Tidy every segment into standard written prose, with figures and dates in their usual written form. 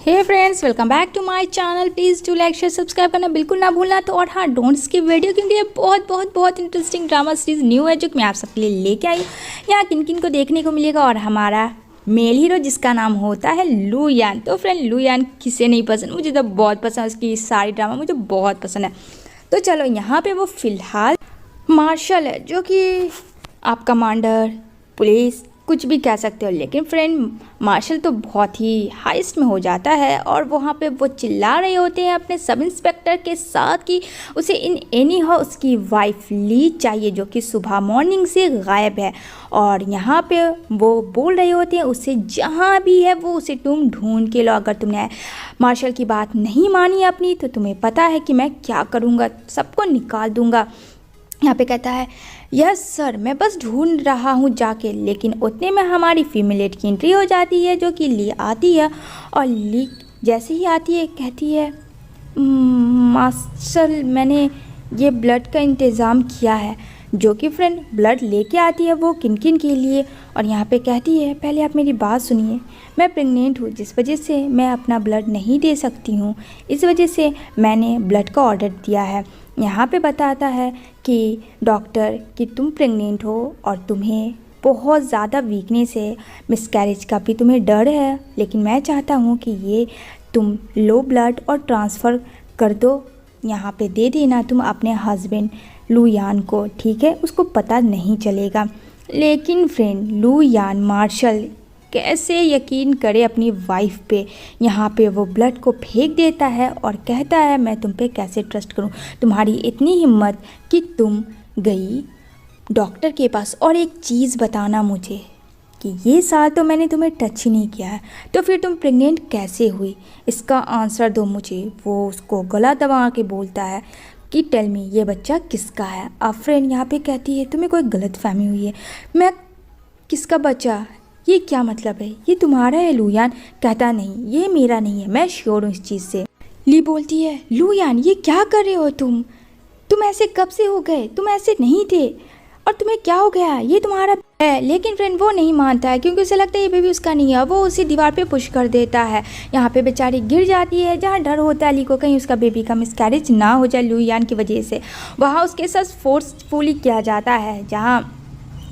Hey friends, welcome back to my channel. Please do like share subscribe करना बिल्कुल ना भूलना। तो और हाँ, डोंट स्किप वीडियो, क्योंकि ये बहुत इंटरेस्टिंग ड्रामा सीरीज न्यू है जो कि मैं आप सबके लिए लेके आई हूँ। यहाँ किन किन को देखने को मिलेगा, और हमारा मेल हीरो जिसका नाम होता है लू यान। तो फ्रेंड, लू यान किसे नहीं पसंद, मुझे तो बहुत पसंद, उसकी सारी ड्रामा मुझे बहुत पसंद है। तो चलो, यहाँ पर वो फ़िलहाल मार्शल है, जो कि आप कमांडर, पुलिस कुछ भी कह सकते हो। लेकिन फ्रेंड, मार्शल तो बहुत ही हाइस्ट में हो जाता है, और वहाँ पे वो चिल्ला रहे होते हैं अपने सब इंस्पेक्टर के साथ कि उसे इन एनी हाउ उसकी वाइफ ली चाहिए, जो कि सुबह मॉर्निंग से गायब है। और यहाँ पे वो बोल रहे होते हैं उसे जहाँ भी है वो उसे तुम ढूंढ के लो। अगर तुमने मार्शल की बात नहीं मानी अपनी, तो तुम्हें पता है कि मैं क्या करूँगा, सबको निकाल दूँगा। यहाँ पे कहता है, यस सर, मैं बस ढूंढ रहा हूँ जाके। लेकिन उतने में हमारी फीमेल की एंट्री हो जाती है, जो कि ली आती है। और ली जैसे ही आती है कहती है, मार्शल, मैंने ये ब्लड का इंतज़ाम किया है। जो कि फ्रेंड ब्लड लेके आती है वो किन किन के लिए। और यहाँ पे कहती है, पहले आप मेरी बात सुनिए, मैं प्रेग्नेंट हूँ, जिस वजह से मैं अपना ब्लड नहीं दे सकती हूँ। इस वजह से मैंने ब्लड का ऑर्डर दिया है। यहाँ पे बताता है कि डॉक्टर कि तुम प्रेग्नेंट हो और तुम्हें बहुत ज़्यादा वीकनेस है, मिसकैरेज का भी तुम्हें डर है। लेकिन मैं चाहता हूँ कि ये तुम लो ब्लड और ट्रांसफ़र कर दो, यहाँ पे दे देना तुम अपने हस्बैंड लू यान को, ठीक है? उसको पता नहीं चलेगा। लेकिन फ्रेंड, लू यान मार्शल कैसे यकीन करे अपनी वाइफ पे। यहाँ पे वो ब्लड को फेंक देता है और कहता है, मैं तुम पे कैसे ट्रस्ट करूँ, तुम्हारी इतनी हिम्मत कि तुम गई डॉक्टर के पास। और एक चीज़ बताना मुझे कि ये साल तो मैंने तुम्हें टच ही नहीं किया है, तो फिर तुम प्रेग्नेंट कैसे हुई, इसका आंसर दो मुझे। वो उसको गला दबा के बोलता है कि टेल मी, ये बच्चा किसका है। अब फ्रेंड यहाँ पे कहती है, तुम्हें कोई गलत फहमी हुई है। मैं किसका बच्चा, ये क्या मतलब है, ये तुम्हारा है लू यान? कहता नहीं, ये मेरा नहीं है, मैं श्योर हूँ इस चीज़ से। ली बोलती है, लू यान ये क्या कर रहे हो तुम ऐसे कब से हो गए, तुम ऐसे नहीं थे, और तुम्हें क्या हो गया, ये तुम्हारा है। लेकिन फ्रेंड वो नहीं मानता है, क्योंकि उसे लगता है ये बेबी उसका नहीं है। वो उसी दीवार पे पुश कर देता है। यहाँ पे बेचारी गिर जाती है, जहाँ डर होता है ली को कहीं उसका बेबी का मिसकैरेज ना हो जाए लू यान की वजह से। वहाँ उसके साथ फोर्सफुली किया जाता है, जहाँ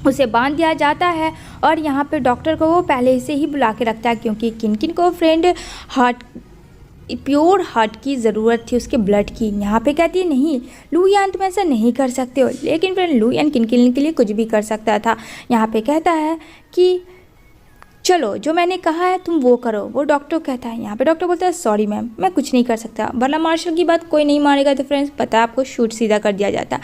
उसे बांध दिया जाता है। और यहाँ पे डॉक्टर को वो पहले से ही बुला के रखता है, क्योंकि किन किन को फ्रेंड प्योर हार्ट की ज़रूरत थी, उसके ब्लड की। यहाँ पे कहती है, नहीं लू यान तुम ऐसा नहीं कर सकते हो। लेकिन फ्रेंड लू यान किन किन के लिए कुछ भी कर सकता था। यहाँ पे कहता है कि चलो, जो मैंने कहा है तुम वो करो। वो डॉक्टर कहता है, यहाँ पे डॉक्टर बोलता है, सॉरी मैम, मैं कुछ नहीं कर सकता, वरना मार्शल की बात कोई नहीं मानेगा। तो फ्रेंड्स पता है आपको, शूट सीधा कर दिया जाता।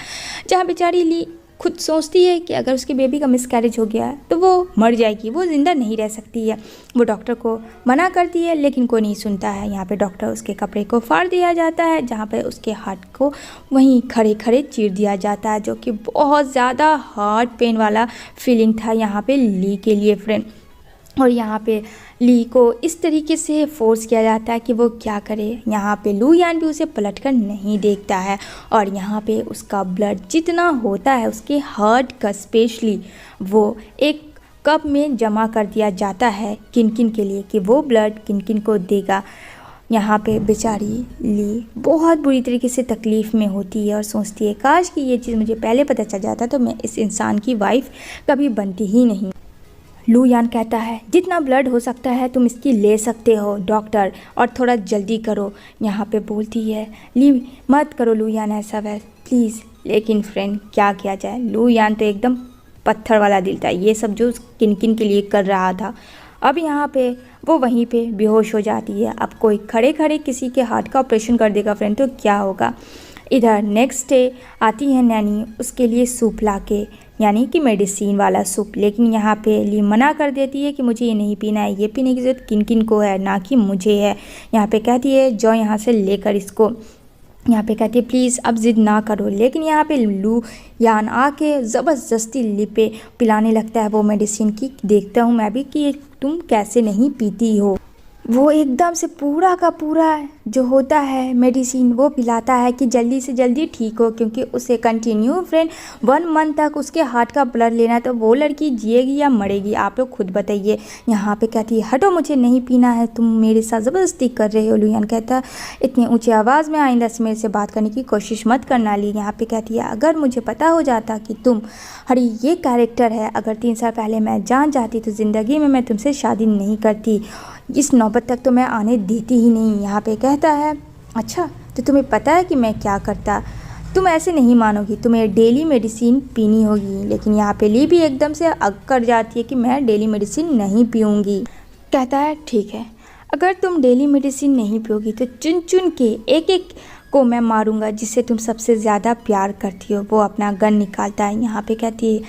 जहाँ बेचारी ली खुद सोचती है कि अगर उसके बेबी का मिसकैरेज हो गया है तो वो मर जाएगी, वो ज़िंदा नहीं रह सकती है। वो डॉक्टर को मना करती है, लेकिन कोई नहीं सुनता है। यहाँ पे डॉक्टर उसके कपड़े को फाड़ दिया जाता है, जहाँ पे उसके हार्ट को वहीं खड़े खड़े चीर दिया जाता है, जो कि बहुत ज़्यादा हार्ट पेन वाला फीलिंग था यहाँ पे ली के लिए फ्रेंड। और यहाँ पे ली को इस तरीके से फोर्स किया जाता है कि वो क्या करे। यहाँ पे लू यान भी उसे पलटकर नहीं देखता है, और यहाँ पे उसका ब्लड जितना होता है उसके हार्ट का स्पेशली, वो एक कप में जमा कर दिया जाता है किन किन के लिए, कि वो ब्लड किन किन को देगा। यहाँ पे बेचारी ली बहुत बुरी तरीके से तकलीफ़ में होती है और सोचती है, काश कि ये चीज़ मुझे पहले पता चल जाता तो मैं इस इंसान की वाइफ कभी बनती ही नहीं। लू यान कहता है, जितना ब्लड हो सकता है तुम इसकी ले सकते हो डॉक्टर, और थोड़ा जल्दी करो। यहाँ पे बोलती है, ली मत करो लू यान ऐसा वैसा प्लीज़। लेकिन फ्रेंड क्या किया जाए, लू यान तो एकदम पत्थर वाला दिल था, ये सब जो किन किन के लिए कर रहा था। अब यहाँ पे वो वहीं पे बेहोश हो जाती है। अब कोई खड़े खड़े किसी के हार्ट का ऑपरेशन कर देगा फ्रेंड, तो क्या होगा। इधर नेक्स्ट डे आती है नैनी उसके लिए सूप लाके, यानी कि मेडिसिन वाला सूप। लेकिन यहाँ पे ली मना कर देती है कि मुझे ये नहीं पीना है, ये पीने की ज़रूरत किन किन को है, ना कि मुझे है। यहाँ पे कहती है, जाओ यहाँ से लेकर इसको। यहाँ पे कहती है, प्लीज़ अब ज़िद ना करो। लेकिन यहाँ पे लू यान आके ज़बरदस्ती ली पे पिलाने लगता है वो मेडिसिन की। देखता हूँ मैं भी कि तुम कैसे नहीं पीती हो। वो एकदम से पूरा का पूरा जो होता है मेडिसिन वो पिलाता है कि जल्दी से जल्दी ठीक हो, क्योंकि उसे कंटिन्यू फ्रेंड 1 मंथ तक उसके हार्ट का ब्लड लेना है। तो वो लड़की जिएगी या मरेगी, आप लोग खुद बताइए। यहाँ पे कहती है हटो, मुझे नहीं पीना है, तुम मेरे साथ ज़बरदस्ती कर रहे हो। लुयान कहता है इतनी ऊँची आवाज़ में आइंदा से मेरे से बात करने की कोशिश मत करना ली। यहाँ पे कहती है अगर मुझे पता हो जाता कि तुम हरी ये कैरेक्टर है, अगर 3 साल पहले मैं जान जाती तो ज़िंदगी में मैं तुमसे शादी नहीं करती, इस नौबत तक तो मैं आने देती ही नहीं। यहाँ पे कहता है अच्छा तो तुम्हें पता है कि मैं क्या करता, तुम ऐसे नहीं मानोगी, तुम्हें डेली मेडिसिन पीनी होगी। लेकिन यहाँ पे ली भी एकदम से अकड़ जाती है कि मैं डेली मेडिसिन नहीं पीऊँगी। कहता है ठीक है, अगर तुम डेली मेडिसिन नहीं पियोगी तो चुन चुन के एक एक को मैं मारूंगा जिससे तुम सबसे ज़्यादा प्यार करती हो। वो अपना गन निकालता है। यहाँ पे कहती है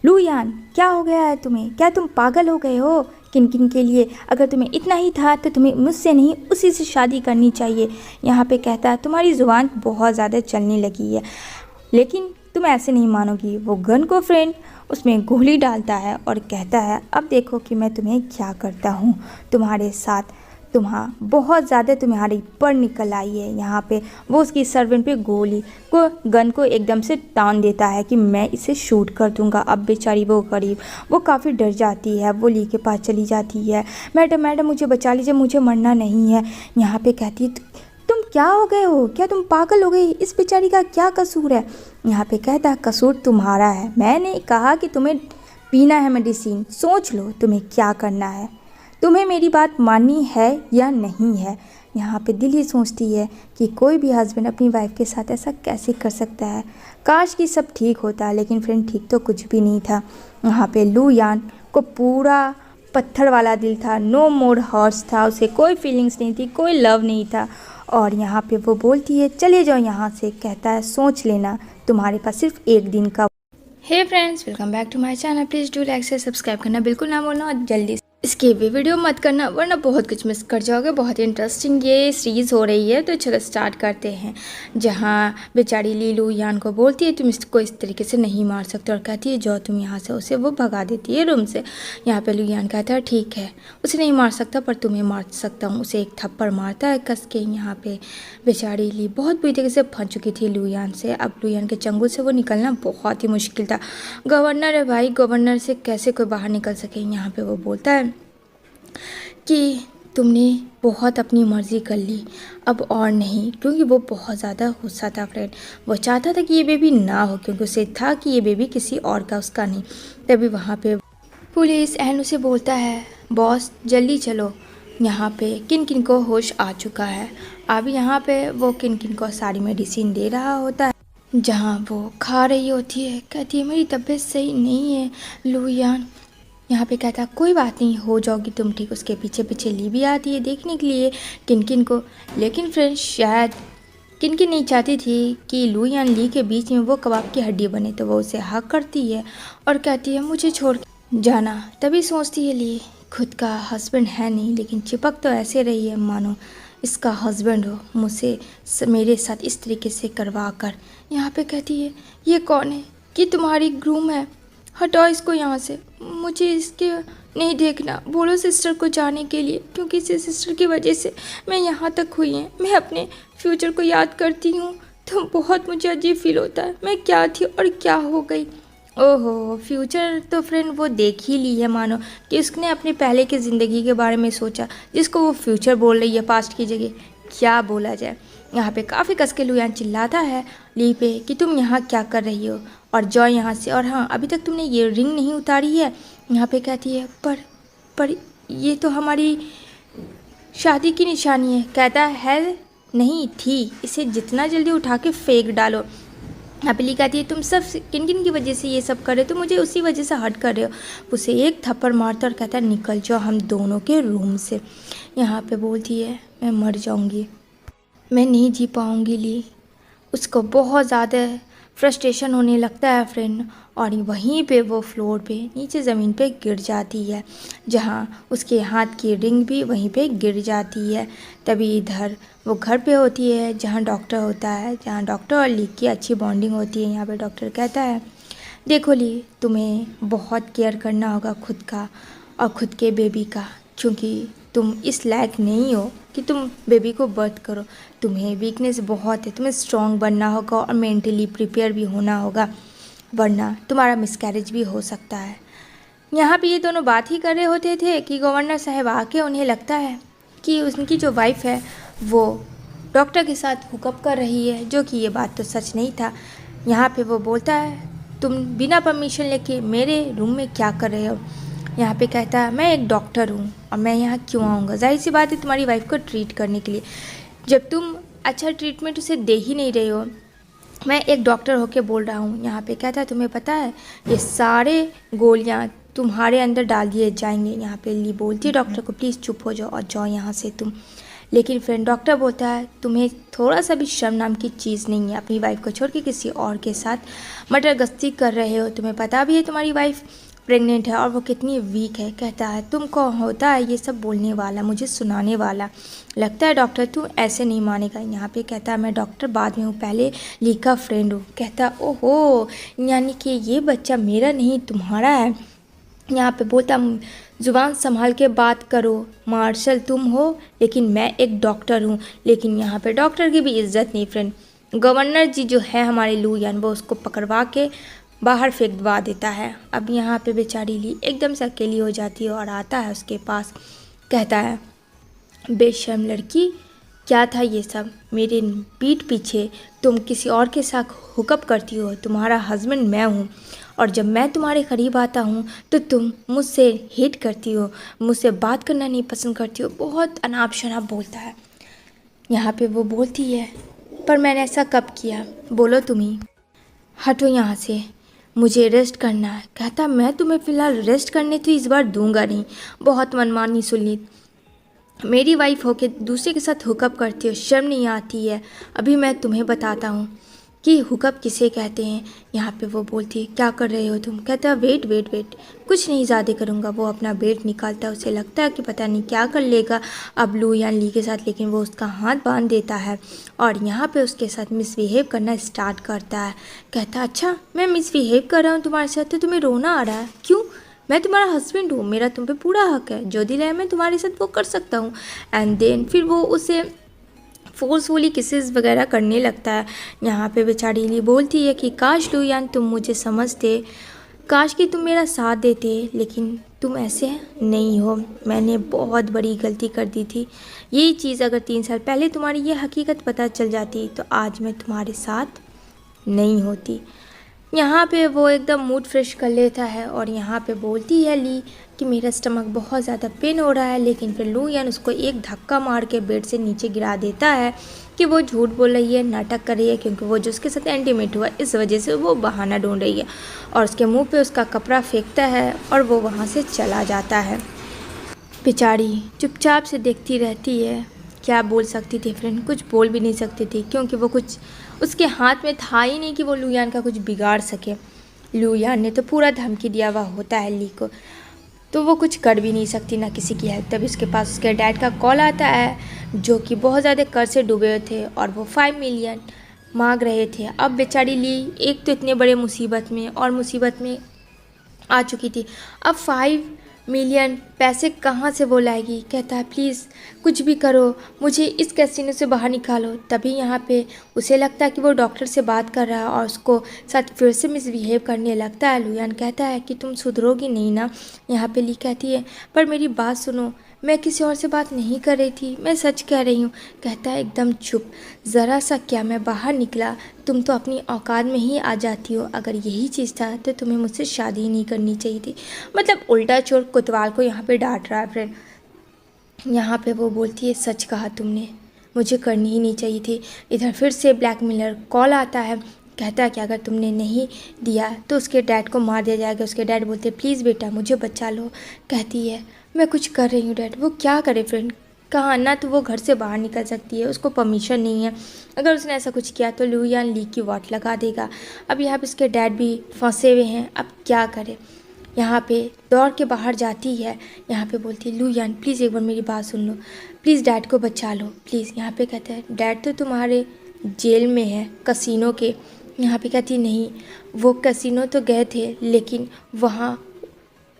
लुयान क्या हो गया है तुम्हें, क्या तुम पागल हो गए हो किनकिन के लिए, अगर तुम्हें इतना ही था तो तुम्हें मुझसे नहीं उसी से शादी करनी चाहिए। यहाँ पे कहता है तुम्हारी ज़ुबान बहुत ज़्यादा चलने लगी है, लेकिन तुम ऐसे नहीं मानोगी। वो गन को फ्रेंड उसमें गोली डालता है और कहता है अब देखो कि मैं तुम्हें क्या करता हूँ तुम्हारे साथ, बहुत ज़्यादा तुम्हारी पर निकल आई है। यहाँ पे वो उसकी सर्वेंट पे गोली को गन को एकदम से तान देता है कि मैं इसे शूट कर दूंगा। अब बेचारी वो गरीब वो काफ़ी डर जाती है, वो ली के पास चली जाती है, मैडम मैडम मुझे बचा लीजिए, मुझे मरना नहीं है। यहाँ पे कहती है तुम क्या हो गए हो, क्या तुम पागल हो गई, इस बेचारी का क्या कसूर है। यहाँ पे कहता है कसूर तुम्हारा है, मैंने कहा कि तुम्हें पीना है मेडिसिन, सोच लो तुम्हें क्या करना है, तुम्हें मेरी बात माननी है या नहीं है। यहाँ पे दिल ही सोचती है कि कोई भी हस्बैंड अपनी वाइफ के साथ ऐसा कैसे कर सकता है, काश कि सब ठीक होता। लेकिन फ्रेंड ठीक तो कुछ भी नहीं था। यहाँ पे लुयान को पूरा पत्थर वाला दिल था, नो मोर हॉर्स था, उसे कोई फीलिंग्स नहीं थी, कोई लव नहीं था। और यहाँ पे वो बोलती है चले जाओ यहाँ से। कहता है सोच लेना तुम्हारे पास सिर्फ 1 दिन का। Hey friends, welcome back to my channel. Please do like से सब्सक्राइब करना बिल्कुल ना भूलना और जल्दी इसके भी वीडियो मत करना वरना बहुत कुछ मिस कर जाओगे। बहुत ही इंटरेस्टिंग ये सीरीज़ हो रही है। तो चलो स्टार्ट करते हैं। जहाँ बेचारी ली लुयान को बोलती है तुम इसको इस तरीके से नहीं मार सकते और कहती है जाओ तुम यहाँ से, उसे वो भगा देती है रूम से। यहाँ पे लुयान कहता है ठीक है उसे नहीं मार सकता पर तुम्हें मार सकता हूँ, उसे एक थप्पड़ मारता है कस के। यहाँ पे बेचारी ली बहुत बुरी तरीके से फंस चुकी थी लुयान से। अब लुयान के चंगुल से वो निकलना बहुत ही मुश्किल था। गवर्नर है भाई, गवर्नर से कैसे कोई बाहर निकल सके। यहाँ पे वो बोलता है कि तुमने बहुत अपनी मर्ज़ी कर ली अब और नहीं, क्योंकि वो बहुत ज़्यादा गुस्सा था फ्रेंड। वो चाहता था कि ये बेबी ना हो क्योंकि उसे था कि ये बेबी किसी और का उसका नहीं। तभी वहाँ पे पुलिस एंड उसे बोलता है बॉस जल्दी चलो, यहाँ पे किन किन को होश आ चुका है। अब यहाँ पे वो किन किन को सारी मेडिसिन दे रहा होता है। जहाँ वो खा रही होती है कहती है मेरी तबीयत सही नहीं है लुयान। यहाँ पे कहता है कोई बात नहीं हो जाओगी तुम ठीक। उसके पीछे पीछे ली भी आती है देखने के लिए किन को। लेकिन फ्रेंड्स शायद किन नहीं चाहती थी कि लुयान ली के बीच में वो कबाब की हड्डी बने, तो वो उसे हक करती है और कहती है मुझे छोड़ जाना। तभी सोचती है ली खुद का हस्बैंड है नहीं, लेकिन चिपक तो ऐसे रही है मानो इसका हस्बैंड हो, मुझसे मेरे साथ इस तरीके से करवा कर। यहाँ पे कहती है ये कौन है, कि तुम्हारी ग्रूम है, हटाओ इसको यहाँ से, मुझे इसके नहीं देखना। बोलो सिस्टर को जाने के लिए, क्योंकि इसी सिस्टर की वजह से मैं यहाँ तक हुई है। मैं अपने फ्यूचर को याद करती हूँ तो बहुत मुझे अजीब फील होता है, मैं क्या थी और क्या हो गई। ओहो फ्यूचर तो फ्रेंड वो देख ही ली है मानो कि उसने अपने पहले की ज़िंदगी के बारे में सोचा जिसको वो फ्यूचर बोल रही है पास्ट की जगह। क्या बोला जाए। यहाँ पे काफ़ी कस के लुयान चिल्लाता है ली पे कि तुम यहाँ क्या कर रही हो और जाओ यहाँ से, और हाँ अभी तक तुमने ये रिंग नहीं उतारी है। यहाँ पे कहती है पर ये तो हमारी शादी की निशानी है। कहता है नहीं थी, इसे जितना जल्दी उठा के फेंक डालो। यहाँ पे ली कहती है तुम सब किन किन की वजह से ये सब कर रहे हो, तो मुझे उसी वजह से हर्ट कर रहे हो। उसे एक थप्पड़ मारता और कहता है निकल जाओ हम दोनों के रूम से। यहाँ पे बोलती है मैं मर जाऊँगी, मैं नहीं जी पाऊँगी ली। उसको बहुत ज़्यादा फ्रस्ट्रेशन होने लगता है फ्रेंड, और वहीं पे वो फ्लोर पे नीचे ज़मीन पे गिर जाती है, जहाँ उसके हाथ की रिंग भी वहीं पे गिर जाती है। तभी इधर वो घर पे होती है जहाँ डॉक्टर होता है, जहाँ डॉक्टर और ली की अच्छी बॉन्डिंग होती है। यहाँ पे डॉक्टर कहता है देखो ली तुम्हें बहुत केयर करना होगा खुद का और खुद के बेबी का, क्योंकि तुम इस लायक नहीं हो कि तुम बेबी को बर्थ करो। तुम्हें वीकनेस बहुत है, तुम्हें स्ट्रॉन्ग बनना होगा और मेंटली प्रिपेयर भी होना होगा, वरना तुम्हारा मिसकैरेज भी हो सकता है। यहाँ पे ये दोनों बात ही कर रहे होते थे कि गवर्नर साहब आके उन्हें लगता है कि उनकी जो वाइफ है वो डॉक्टर के साथ हुकअप कर रही है, जो कि ये बात तो सच नहीं था। यहाँ पे वो बोलता है तुम बिना परमिशन लेके मेरे रूम में क्या कर रहे हो। यहाँ पे कहता है मैं एक डॉक्टर हूँ और मैं यहाँ क्यों आऊँगा, जाहिर सी बात है तुम्हारी वाइफ को ट्रीट करने के लिए, जब तुम अच्छा ट्रीटमेंट उसे दे ही नहीं रहे हो। मैं एक डॉक्टर होके बोल रहा हूँ। यहाँ पे कहता है तुम्हें पता है ये सारे गोलियाँ तुम्हारे अंदर डाल दिए जाएंगे। यहाँ पे ली बोलती है डॉक्टर को प्लीज़ चुप हो जाओ और जाओ यहाँ से तुम। लेकिन फ्रेंड डॉक्टर बोलता है तुम्हें थोड़ा सा भी शर्म नाम की चीज़ नहीं है, अपनी वाइफ को छोड़ के किसी और के साथ मटर गश्ती कर रहे हो। तुम्हें पता भी है तुम्हारी वाइफ प्रेग्नेंट है और वो कितनी वीक है। कहता है तुम कौन होता है ये सब बोलने वाला, मुझे सुनाने वाला। लगता है डॉक्टर तू ऐसे नहीं मानेगा। यहाँ पे कहता है मैं डॉक्टर बाद में हूँ, पहले ली का फ्रेंड हूँ। कहता ओहो यानी कि ये बच्चा मेरा नहीं तुम्हारा है। यहाँ पे बोलता ज़ुबान संभाल के बात करो, मार्शल तुम हो लेकिन मैं एक डॉक्टर हूँ। लेकिन यहाँ पे डॉक्टर की भी इज्जत नहीं फ्रेंड। गवर्नर जी जो है हमारे लू यान वो उसको पकड़वा के बाहर फेंक दवा देता है। अब यहाँ पे बेचारी ली एकदम से अकेली हो जाती है और आता है उसके पास। कहता है बेशर्म लड़की क्या था ये सब, मेरे पीठ पीछे तुम किसी और के साथ हुकअप करती हो। तुम्हारा हस्बैंड मैं हूँ और जब मैं तुम्हारे करीब आता हूँ तो तुम मुझसे हेट करती हो, मुझसे बात करना नहीं पसंद करती हो। बहुत अनाप शनाप बोलता है। यहाँ पे वो बोलती है पर मैंने ऐसा कब किया, बोलो तुम ही। हटो यहाँ से, मुझे रेस्ट करना है। कहता मैं तुम्हें फ़िलहाल रेस्ट करने तो इस बार दूंगा नहीं। बहुत मनमानी सुनी, मेरी वाइफ होके दूसरे के साथ हुकअप करती हो, शर्म नहीं आती है। अभी मैं तुम्हें बताता हूँ कि हुकअप किसे कहते हैं। यहाँ पे वो बोलती है क्या कर रहे हो तुम। कहता है वेट वेट वेट, कुछ नहीं ज़्यादा करूँगा। वो अपना बेल्ट निकालता है, उसे लगता है कि पता नहीं क्या कर लेगा अब लू यान ली के साथ, लेकिन वो उसका हाथ बांध देता है और यहाँ पे उसके साथ मिसबिहेव करना स्टार्ट करता है। कहता अच्छा मैं मिसबिहेव कर रहा हूँ तुम्हारे साथ तो तुम्हें रोना आ रहा है, क्यों? मैं तुम्हारा हस्बैंड हूँ, मेरा तुम पे पूरा हक है, जो दिल है मैं तुम्हारे साथ वो कर सकता हूँ। एंड देन फिर वो उसे फोर्सफुली किसेस वगैरह करने लगता है। यहाँ पे बेचारी ली बोलती है कि काश लू यान तुम मुझे समझते, काश कि तुम मेरा साथ देते, लेकिन तुम ऐसे नहीं हो। मैंने बहुत बड़ी गलती कर दी थी। यही चीज़ अगर 3 साल पहले तुम्हारी ये हकीकत पता चल जाती तो आज मैं तुम्हारे साथ नहीं होती। यहाँ पे वो एकदम मूड फ्रेश कर लेता है और यहाँ पे बोलती है ली कि मेरा स्टमक बहुत ज़्यादा पेन हो रहा है। लेकिन फिर लू यान उसको एक धक्का मार के बेड से नीचे गिरा देता है कि वो झूठ बोल रही है, नाटक कर रही है, क्योंकि वो जो उसके साथ इंटीमेट हुआ इस वजह से वो बहाना ढूंढ रही है। और उसके मुंह पे उसका कपड़ा फेंकता है और वो वहाँ से चला जाता है। बेचारी चुपचाप से देखती रहती है। क्या बोल सकती थी फ्रेंड, कुछ बोल भी नहीं सकती थी, क्योंकि वो कुछ उसके हाथ में था ही नहीं कि वो लू यान का कुछ बिगाड़ सके। लू यान ने तो पूरा धमकी दिया हुआ होता है ली को, तो वो कुछ कर भी नहीं सकती ना किसी की हेल्प। तभी उसके पास उसके डैड का कॉल आता है, जो कि बहुत ज़्यादा कर्ज से डूबे हुए थे और वो 5 मिलियन मांग रहे थे। अब बेचारी ली एक तो इतने बड़े मुसीबत में आ चुकी थी, अब 5 मिलियन पैसे कहाँ से वो लाएगी। कहता है प्लीज़ कुछ भी करो, मुझे इस कैसीनो से बाहर निकालो। तभी यहाँ पे उसे लगता है कि वो डॉक्टर से बात कर रहा है और उसको साथ फिर से मिसबिहेव करने लगता है। लू यान कहता है कि तुम सुधरोगी नहीं ना। यहाँ पे ली कहती है पर मेरी बात सुनो, मैं किसी और से बात नहीं कर रही थी, मैं सच कह रही हूँ। कहता है एकदम चुप, ज़रा सा क्या मैं बाहर निकला तुम तो अपनी औकात में ही आ जाती हो। अगर यही चीज़ था तो तुम्हें मुझसे शादी ही नहीं करनी चाहिए थी। मतलब उल्टा चोर कोतवाल को यहाँ पे डांट रहा है फ्रेंड। यहाँ पे वो बोलती है सच कहा तुमने, मुझे करनी ही नहीं चाहिए थी। इधर फिर से ब्लैकमेलर कॉल आता है। कहता है कि अगर तुमने नहीं दिया तो उसके डैड को मार दिया जाएगा। उसके डैड बोलते प्लीज़ बेटा मुझे बचा लो। कहती है मैं कुछ कर रही हूँ डैड। वो क्या करे फ्रेंड, कहा ना तो वो घर से बाहर निकल सकती है, उसको परमिशन नहीं है। अगर उसने ऐसा कुछ किया तो लू यान ली की वाट लगा देगा। अब यहाँ पे उसके डैड भी फंसे हुए हैं, अब क्या करे। यहाँ पे दौड़ के बाहर जाती है। यहाँ पे बोलती है लू यान प्लीज़ एक बार मेरी बात सुन लो, प्लीज़ डैड को बचा लो प्लीज़। यहाँ पे कहते हैं डैड तो तुम्हारे जेल में है कसिनो के। यहाँ पे कहती नहीं, वो कसिनो तो गए थे लेकिन वहाँ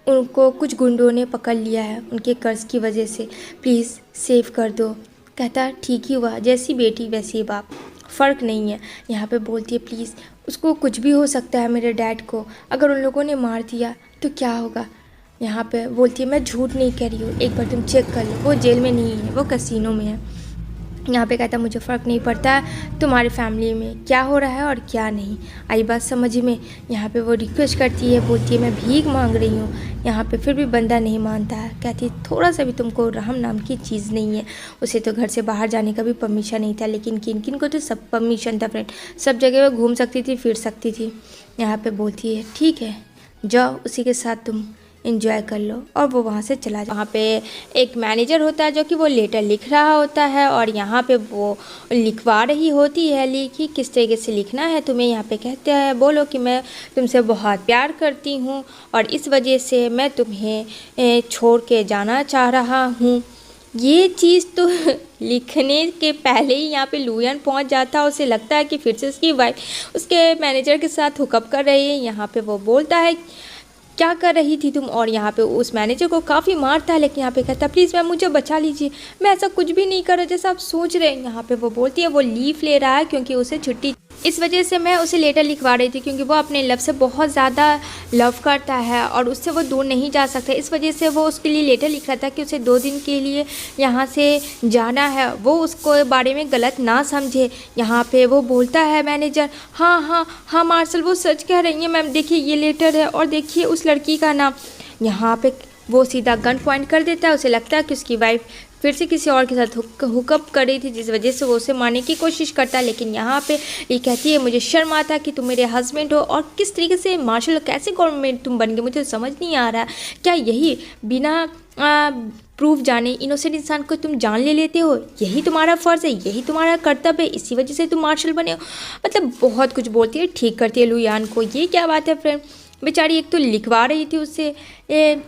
उनको कुछ गुंडों ने पकड़ लिया है उनके कर्ज की वजह से, प्लीज़ सेव कर दो। कहता ठीक ही हुआ, जैसी बेटी वैसी बाप, फ़र्क नहीं है। यहाँ पे बोलती है प्लीज़, उसको कुछ भी हो सकता है मेरे डैड को, अगर उन लोगों ने मार दिया तो क्या होगा। यहाँ पे बोलती है मैं झूठ नहीं कह रही हूँ, एक बार तुम चेक कर लो, वो जेल में नहीं है, वो कैसीनो में है। यहाँ पे कहता मुझे फ़र्क नहीं पड़ता तुम्हारी फैमिली में क्या हो रहा है और क्या नहीं, आई बात समझ में। यहाँ पे वो रिक्वेस्ट करती है, बोलती है मैं भीख मांग रही हूँ। यहाँ पे फिर भी बंदा नहीं मानता है, कहती थोड़ा सा भी तुमको रहम नाम की चीज़ नहीं है। उसे तो घर से बाहर जाने का भी परमिशन नहीं था, लेकिन किन किन को तो सब परमिशन था फ्रेंड, सब जगह वो घूम सकती थी, फिर सकती थी। यहाँ पर बोलती है ठीक है जाओ, उसी के साथ तुम एंजॉय कर लो, और वो वहाँ से चला जाए। वहाँ पे एक मैनेजर होता है जो कि वो लेटर लिख रहा होता है, और यहाँ पे वो लिखवा रही होती है लिखी किस तरीके से लिखना है तुम्हें। यहाँ पे कहते हैं बोलो कि मैं तुमसे बहुत प्यार करती हूँ और इस वजह से मैं तुम्हें छोड़ के जाना चाह रहा हूँ। ये चीज़ तो लिखने के पहले ही यहाँ पे लुयान पहुँच जाता है। उसे लगता है कि फिर से उसकी वाइफ उसके मैनेजर के साथ हुकअप कर रही है। यहाँ पे वो बोलता है क्या कर रही थी तुम, और यहाँ पे उस मैनेजर को काफ़ी मारता है, लेकिन यहाँ पे कहता है प्लीज़ मैम मुझे बचा लीजिए, मैं ऐसा कुछ भी नहीं कर रहा जैसा आप सोच रहे हैं। यहाँ पे वो बोलती है वो लीव ले रहा है क्योंकि उसे छुट्टी, इस वजह से मैं उसे लेटर लिखवा रही थी क्योंकि वो अपने लव से बहुत ज़्यादा लव करता है और उससे वो दूर नहीं जा सकता। इस वजह से वो उसके लिए लेटर लिख रहा था कि उसे 2 दिन के लिए यहाँ से जाना है, वो उसको बारे में गलत ना समझे। यहाँ पे वो बोलता है मैनेजर हाँ हाँ हाँ मार्शल वो सच कह रही हैं मैम, देखिए ये लेटर है और देखिए उस लड़की का नाम। यहाँ पे वो सीधा गन पॉइंट कर देता है। उसे लगता है कि उसकी वाइफ फिर से किसी और के साथ हुकअप कर रही थी, जिस वजह से वो उसे मारने की कोशिश करता है। लेकिन यहाँ पे ये कहती है मुझे शर्म आता है कि तुम मेरे हस्बैंड हो, और किस तरीके से मार्शल कैसे गवर्नमेंट तुम बन गए मुझे समझ नहीं आ रहा है। क्या यही बिना प्रूफ जाने इनोसेंट इंसान को तुम जान ले लेते हो, यही तुम्हारा फ़र्ज़ है, यही तुम्हारा कर्तव्य है, इसी वजह से तुम मार्शल बने हो। मतलब बहुत कुछ बोलती है, ठीक करती है लुयान को। ये क्या बात है फ्रेंड, बेचारी एक तो लिखवा रही थी उससे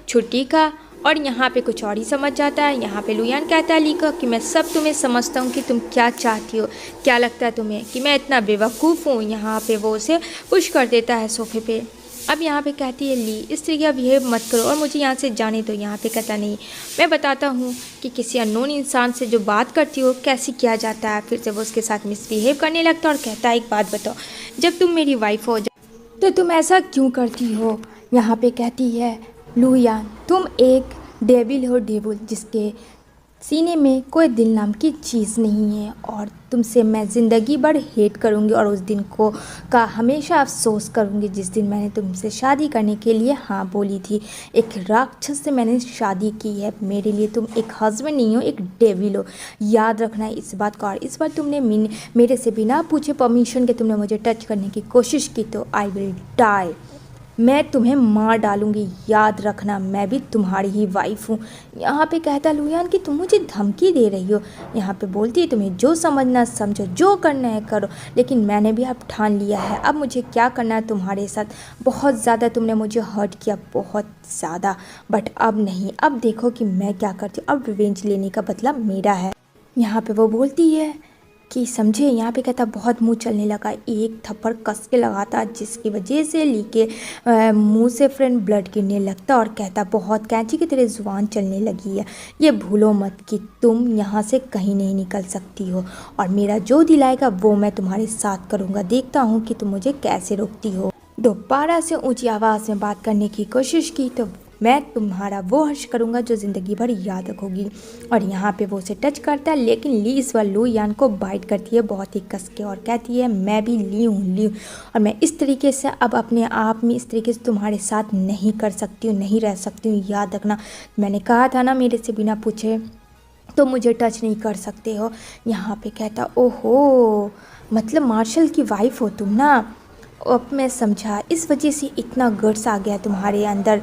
छुट्टी का, और यहाँ पे कुछ और ही समझ जाता है। यहाँ पे लुयान कहता है लीका कि मैं सब तुम्हें समझता हूँ कि तुम क्या चाहती हो, क्या लगता है तुम्हें कि मैं इतना बेवकूफ़ हूँ। यहाँ पे वो उसे पुश कर देता है सोफे पे। अब यहाँ पे कहती है ली इस तरीके का बिहेव मत करो और मुझे यहाँ से जाने दो। यहाँ पे कहता नहीं मैं बताता हूँ कि किसी अननोन इंसान से जो बात करती हो कैसे किया जाता है। फिर से वो उसके साथ मिसबिहेव करने लगता है और कहता है एक बात बताओ, जब तुम मेरी वाइफ हो तो तुम ऐसा क्यों करती हो। यहाँ पे कहती है लुयान तुम एक डेविल हो, डेविल जिसके सीने में कोई दिल नाम की चीज़ नहीं है, और तुमसे मैं ज़िंदगी भर हेट करूँगी और उस दिन को का हमेशा अफसोस करूँगी जिस दिन मैंने तुमसे शादी करने के लिए हाँ बोली थी। एक राक्षस से मैंने शादी की है, मेरे लिए तुम एक हस्बैंड नहीं हो, एक डेविल हो। याद रखना इस बात को। और इस बार तुमने मेरे से बिना पूछे परमिशन के तुमने मुझे टच करने की कोशिश की तो आई विल डाई, मैं तुम्हें मार डालूंगी। याद रखना मैं भी तुम्हारी ही वाइफ हूँ। यहाँ पे कहता लुयान कि तुम मुझे धमकी दे रही हो। यहाँ पे बोलती है तुम्हें जो समझना समझो, जो करना है करो, लेकिन मैंने भी अब ठान लिया है अब मुझे क्या करना है तुम्हारे साथ। बहुत ज़्यादा तुमने मुझे हर्ट किया, बहुत ज़्यादा, बट अब नहीं, अब देखो कि मैं क्या करती हूँ। अब रिवेंज लेने का बदला मेरा है। यहाँ पे वो बोलती है कि समझे। यहाँ पे कहता बहुत मुंह चलने लगा, एक थप्पड़ कस के लगाता जिसकी वजह से ली के मुंह से फ्रेंड ब्लड गिरने लगता, और कहता बहुत कैंची की तरह जुबान चलने लगी है। ये भूलो मत कि तुम यहाँ से कहीं नहीं निकल सकती हो, और मेरा जो दिल आएगा वो मैं तुम्हारे साथ करूँगा। देखता हूँ कि तुम मुझे कैसे रोकती हो। दोबारा से ऊँची आवाज़ में बात करने की कोशिश की तो मैं तुम्हारा वो हर्ष करूँगा जो ज़िंदगी भर याद रखोगी। और यहाँ पे वो उसे टच करता है, लेकिन ली इस बार लुयान को बाइट करती है बहुत ही कस के, और कहती है मैं भी ली हूँ और मैं इस तरीके से अब अपने आप में इस तरीके से तुम्हारे साथ नहीं कर सकती हूँ, नहीं रह सकती हूँ। याद रखना मैंने कहा था ना मेरे से बिना पूछे तो मुझे टच नहीं कर सकते हो। यहाँ पे कहता ओहो मतलब मार्शल की वाइफ हो तुम ना। अब मैं समझा, इस वजह से इतना गट्स आ गया तुम्हारे अंदर।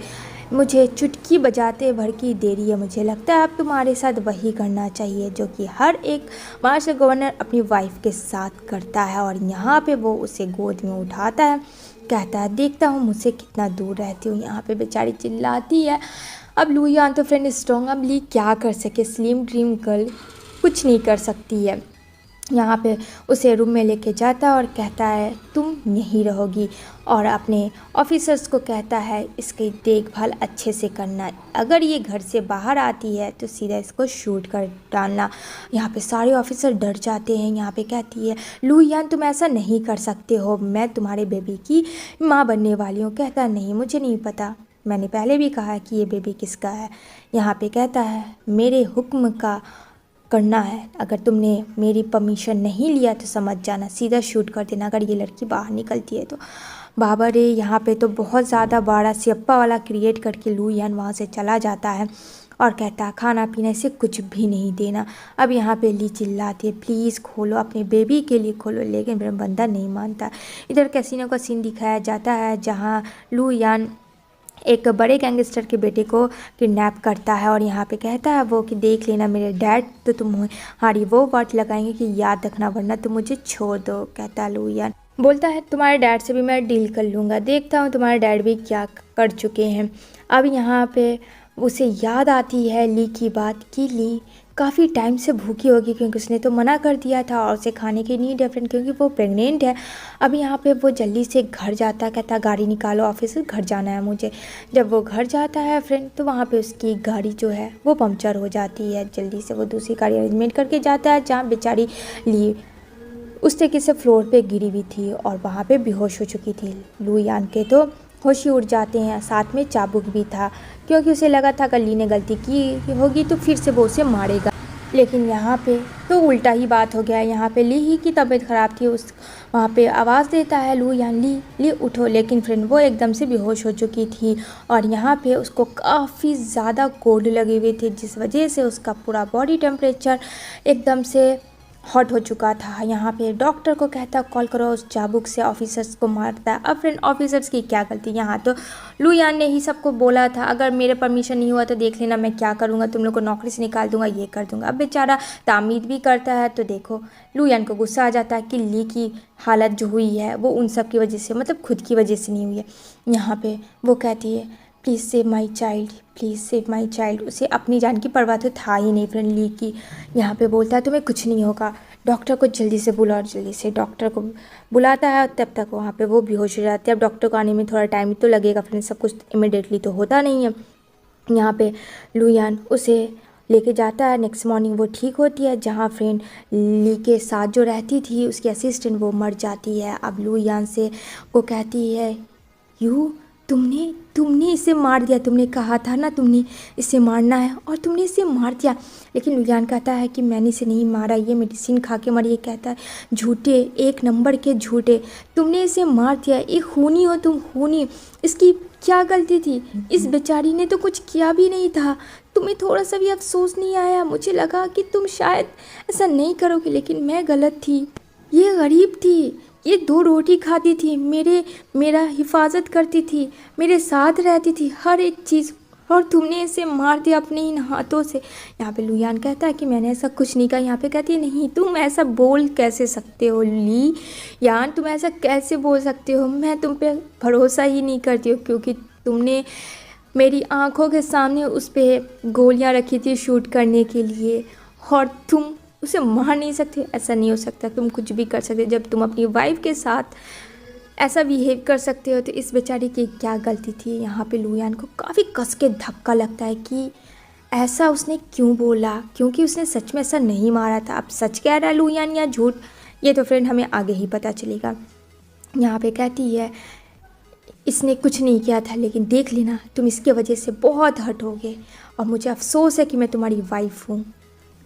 मुझे चुटकी बजाते भर की देरी है। मुझे लगता है अब तुम्हारे साथ वही करना चाहिए जो कि हर एक मार्शल गवर्नर अपनी वाइफ के साथ करता है। और यहाँ पे वो उसे गोद में उठाता है, कहता है देखता हूँ मुझसे कितना दूर रहती हूँ। यहाँ पे बेचारी चिल्लाती है। अब लुयान तो फ्रेंड स्ट्रॉन्ग, अब ली क्या कर सके, स्लिम ड्रीम गर्ल कुछ नहीं कर सकती है। यहाँ पे उसे रूम में लेके जाता है और कहता है तुम यहीं रहोगी, और अपने ऑफिसर्स को कहता है इसकी देखभाल अच्छे से करना, अगर ये घर से बाहर आती है तो सीधा इसको शूट कर डालना। यहाँ पे सारे ऑफिसर डर जाते हैं। यहाँ पे कहती है लू यान तुम ऐसा नहीं कर सकते हो, मैं तुम्हारे बेबी की माँ बनने वाली हूँ। कहता है नहीं मुझे नहीं पता, मैंने पहले भी कहा कि ये बेबी किसका है। यहाँ पे कहता है मेरे हुक्म का करना है, अगर तुमने मेरी परमिशन नहीं लिया तो समझ जाना सीधा शूट कर देना अगर ये लड़की बाहर निकलती है तो। बाबर यहाँ पे तो बहुत ज़्यादा बड़ा सियप्पा वाला क्रिएट करके लू यान वहाँ से चला जाता है और कहता है खाना पीने से कुछ भी नहीं देना। अब यहाँ पे ली चिल्लाती है प्लीज़ खोलो, अपने बेबी के लिए खोलो, लेकिन मेरा बंदा नहीं मानता। इधर कैसीनो का सीन दिखाया जाता है जहाँ लू यान एक बड़े गैंगस्टर के बेटे को किडनैप करता है और यहाँ पे कहता है वो कि देख लेना मेरे डैड तो तुम्हारी वो वर्ड लगाएंगे कि याद रखना वरना तुम मुझे छोड़ दो। कहता है लू यान, बोलता है तुम्हारे डैड से भी मैं डील कर लूँगा, देखता हूँ तुम्हारे डैड भी क्या कर चुके हैं। अब यहाँ पे उसे याद आती है ली की बात कि ली काफ़ी टाइम से भूखी होगी क्योंकि उसने तो मना कर दिया था और उसे खाने की नीड है फ्रेंड क्योंकि वो प्रेग्नेंट है। अब यहाँ पे वो जल्दी से घर जाता, कहता गाड़ी निकालो ऑफिस से घर जाना है मुझे। जब वो घर जाता है फ्रेंड तो वहाँ पे उसकी गाड़ी जो है वो पंक्चर हो जाती है। जल्दी से वो दूसरी गाड़ी अरेंजमेंट करके जाता है जहाँ बेचारी ली उस तरीके से फ्लोर पे गिरी हुई थी और वहाँ पे बेहोश हो चुकी थी। लू यान के तो होश ही उड़ जाते हैं, साथ में चाबुक भी था क्योंकि उसे लगा था अगर ली ने गलती की होगी तो फिर से वो उसे मारेगा, लेकिन यहाँ पे तो उल्टा ही बात हो गया है। यहाँ पे ली ही की तबीयत ख़राब थी, उस वहाँ पे आवाज़ देता है लू यान ली उठो, लेकिन फ्रेंड वो एकदम से बेहोश हो चुकी थी और यहाँ पे उसको काफ़ी ज़्यादा कोल्ड लगी हुई थी जिस वजह से उसका पूरा बॉडी टेम्परेचर एकदम से हॉट हो चुका था। यहाँ पे डॉक्टर को कहता कॉल करो, उस चाबुक से ऑफिसर्स को मारता है। अब फ्रेंड ऑफिसर्स की क्या गलती, यहाँ तो लू यान ने ही सबको बोला था अगर मेरे परमिशन नहीं हुआ तो देख लेना मैं क्या करूँगा, तुम लोग को नौकरी से निकाल दूंगा, ये कर दूंगा। अब बेचारा तामीद भी करता है तो देखो लू यान को गुस्सा आ जाता है कि ली की हालत जो हुई है वो उन सब की वजह से मतलब खुद की वजह से नहीं हुई है। यहाँ पर वो कहती है please save my child, please save my child. उसे अपनी जान की परवाह तो था ही नहीं फ्रेंड ली की। यहाँ पे बोलता है तुम्हें कुछ नहीं होगा, डॉक्टर को जल्दी से बुला, और जल्दी से डॉक्टर को बुलाता है। तब तक वहाँ पे वो बेहोश हो जाती है। अब डॉक्टर को आने में थोड़ा टाइम तो लगेगा फ्रेंड, सब कुछ इमिडिएटली तो होता नहीं है। यहाँ पे लू यान उसे लेके जाता है। नेक्स्ट मॉर्निंग वो ठीक होती है, जहाँ फ्रेंड ली के साथ जो रहती थी उसकी असिस्टेंट वो मर जाती है। अब लू यान से वो कहती है तुमने इसे मार दिया, तुमने कहा था ना तुमने इसे मारना है और तुमने इसे मार दिया। लेकिन लू यान कहता है कि मैंने इसे नहीं मारा, ये मेडिसिन खा के मरी। ये कहता है झूठे, एक नंबर के झूठे, तुमने इसे मार दिया, एक खूनी हो तुम, खूनी। इसकी क्या गलती थी, इस बेचारी ने तो कुछ किया भी नहीं था, तुम्हें थोड़ा सा भी अफसोस नहीं आया? मुझे लगा कि तुम शायद ऐसा नहीं करोगे, लेकिन मैं गलत थी। ये गरीब थी, ये 2 रोटी खाती थी, मेरा हिफाजत करती थी, मेरे साथ रहती थी, हर एक चीज़, और तुमने इसे मार दिया अपने इन हाथों से। यहाँ पे लू यान कहता है कि मैंने ऐसा कुछ नहीं कहा। यहाँ पे कहती है नहीं, तुम ऐसा बोल कैसे सकते हो ली यान, तुम ऐसा कैसे बोल सकते हो? मैं तुम पे भरोसा ही नहीं करती हूँ क्योंकि तुमने मेरी आँखों के सामने उस पर गोलियाँ रखी थी शूट करने के लिए और तुम उसे मार नहीं सकते। ऐसा नहीं हो सकता, तुम कुछ भी कर सकते। जब तुम अपनी वाइफ के साथ ऐसा बिहेव कर सकते हो तो इस बेचारी की क्या गलती थी। यहाँ पे लू यान को काफ़ी कस के धक्का लगता है कि ऐसा उसने क्यों बोला, क्योंकि उसने सच में ऐसा नहीं मारा था। अब सच कह रहा है लू यान या झूठ, ये तो फ्रेंड हमें आगे ही पता चलेगा। यहाँ पे कहती है इसने कुछ नहीं किया था, लेकिन देख लेना तुम इसके वजह से बहुत हर्ट होगे और मुझे अफसोस है कि मैं तुम्हारी वाइफ हूँ।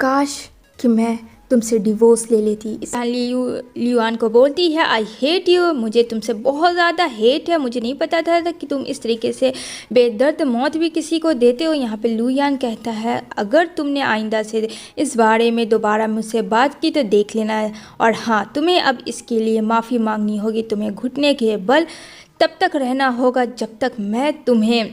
काश कि मैं तुमसे डिवोर्स ले लेती। लियू यान को बोलती है आई हेट यू, मुझे तुमसे बहुत ज़्यादा हेट है, मुझे नहीं पता था कि तुम इस तरीके से बेदर्द मौत भी किसी को देते हो। यहाँ पे लू यान कहता है अगर तुमने आइंदा से इस बारे में दोबारा मुझसे बात की तो देख लेना है, और हाँ तुम्हें अब इसके लिए माफ़ी मांगनी होगी, तुम्हें घुटने के बल तब तक रहना होगा जब तक मैं तुम्हें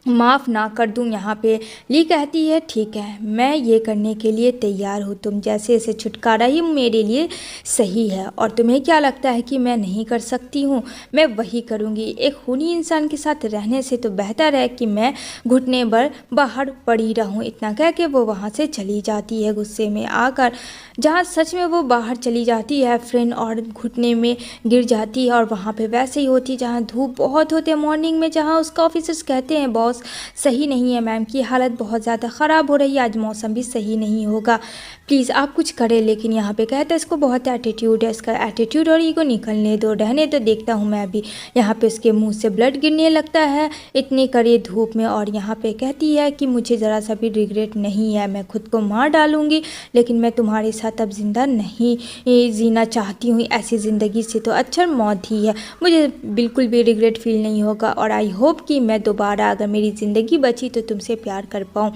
माफ़ ना कर दूं। यहाँ पे ली कहती है ठीक है, मैं ये करने के लिए तैयार हूँ, तुम जैसे इसे छुटकारा ही मेरे लिए सही है। और तुम्हें क्या लगता है कि मैं नहीं कर सकती हूँ? मैं वही करूँगी। एक खूनी इंसान के साथ रहने से तो बेहतर है कि मैं घुटने पर बाहर पड़ी रहूँ। इतना कह के वो वहाँ से चली जाती है गुस्से में आकर। जहाँ सच में वो बाहर चली जाती है फ्रेंड और घुटने में गिर जाती है। और वहाँ पे वैसे ही होती है जहाँ धूप बहुत होते हैं मॉर्निंग में, जहाँ उसका ऑफिसर्स कहते हैं बॉस सही नहीं है, मैम की हालत बहुत ज़्यादा ख़राब हो रही है, आज मौसम भी सही नहीं होगा, प्लीज़ आप कुछ करें। लेकिन यहाँ पे कहता है इसको बहुत एटीट्यूड है, इसका एटीट्यूड और ईगो निकलने दो, रहने तो देखता हूँ मैं अभी। यहाँ पे उसके मुंह से ब्लड गिरने लगता है इतनी कड़ी धूप में। और यहाँ पे कहती है कि मुझे ज़रा सा भी रिग्रेट नहीं है, मैं खुद को मार डालूँगी लेकिन मैं तुम्हारे साथ अब ज़िंदा नहीं जीना चाहती हूँ। ऐसी ज़िंदगी से तो अच्छा मौत ही है, मुझे बिल्कुल भी रिग्रेट फील नहीं होगा। और आई होप कि मैं दोबारा अगर मेरी ज़िंदगी बची तो तुमसे प्यार कर पाऊँ,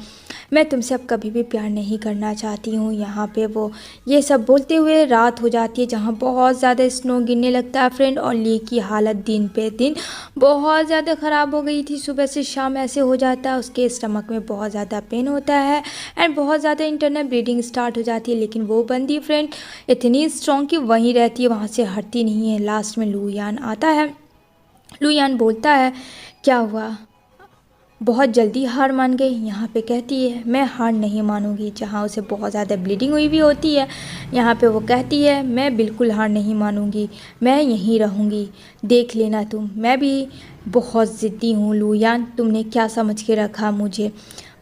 मैं तुमसे अब कभी भी प्यार नहीं करना चाहती हूँ। यहाँ पे वो ये सब बोलते हुए रात हो जाती है जहाँ बहुत ज़्यादा स्नो गिरने लगता है फ्रेंड। और ली की हालत दिन पे दिन बहुत ज़्यादा ख़राब हो गई थी, सुबह से शाम ऐसे हो जाता है, उसके स्टमक में बहुत ज़्यादा पेन होता है एंड बहुत ज़्यादा इंटरनल ब्लीडिंग स्टार्ट हो जाती है। लेकिन वो बंदी फ्रेंड इतनी स्ट्रॉन्ग कि वहीं रहती है, वहाँ से हटती नहीं है। लास्ट में लुयान आता है, लुयान बोलता है क्या हुआ, बहुत जल्दी हार मान गई? यहाँ पे कहती है मैं हार नहीं मानूंगी, जहाँ उसे बहुत ज़्यादा ब्लीडिंग हुई भी होती है। यहाँ पे वो कहती है मैं बिल्कुल हार नहीं मानूंगी, मैं यहीं रहूँगी, देख लेना तुम, मैं भी बहुत ज़िद्दी हूँ लुयान, तुमने क्या समझ के रखा मुझे,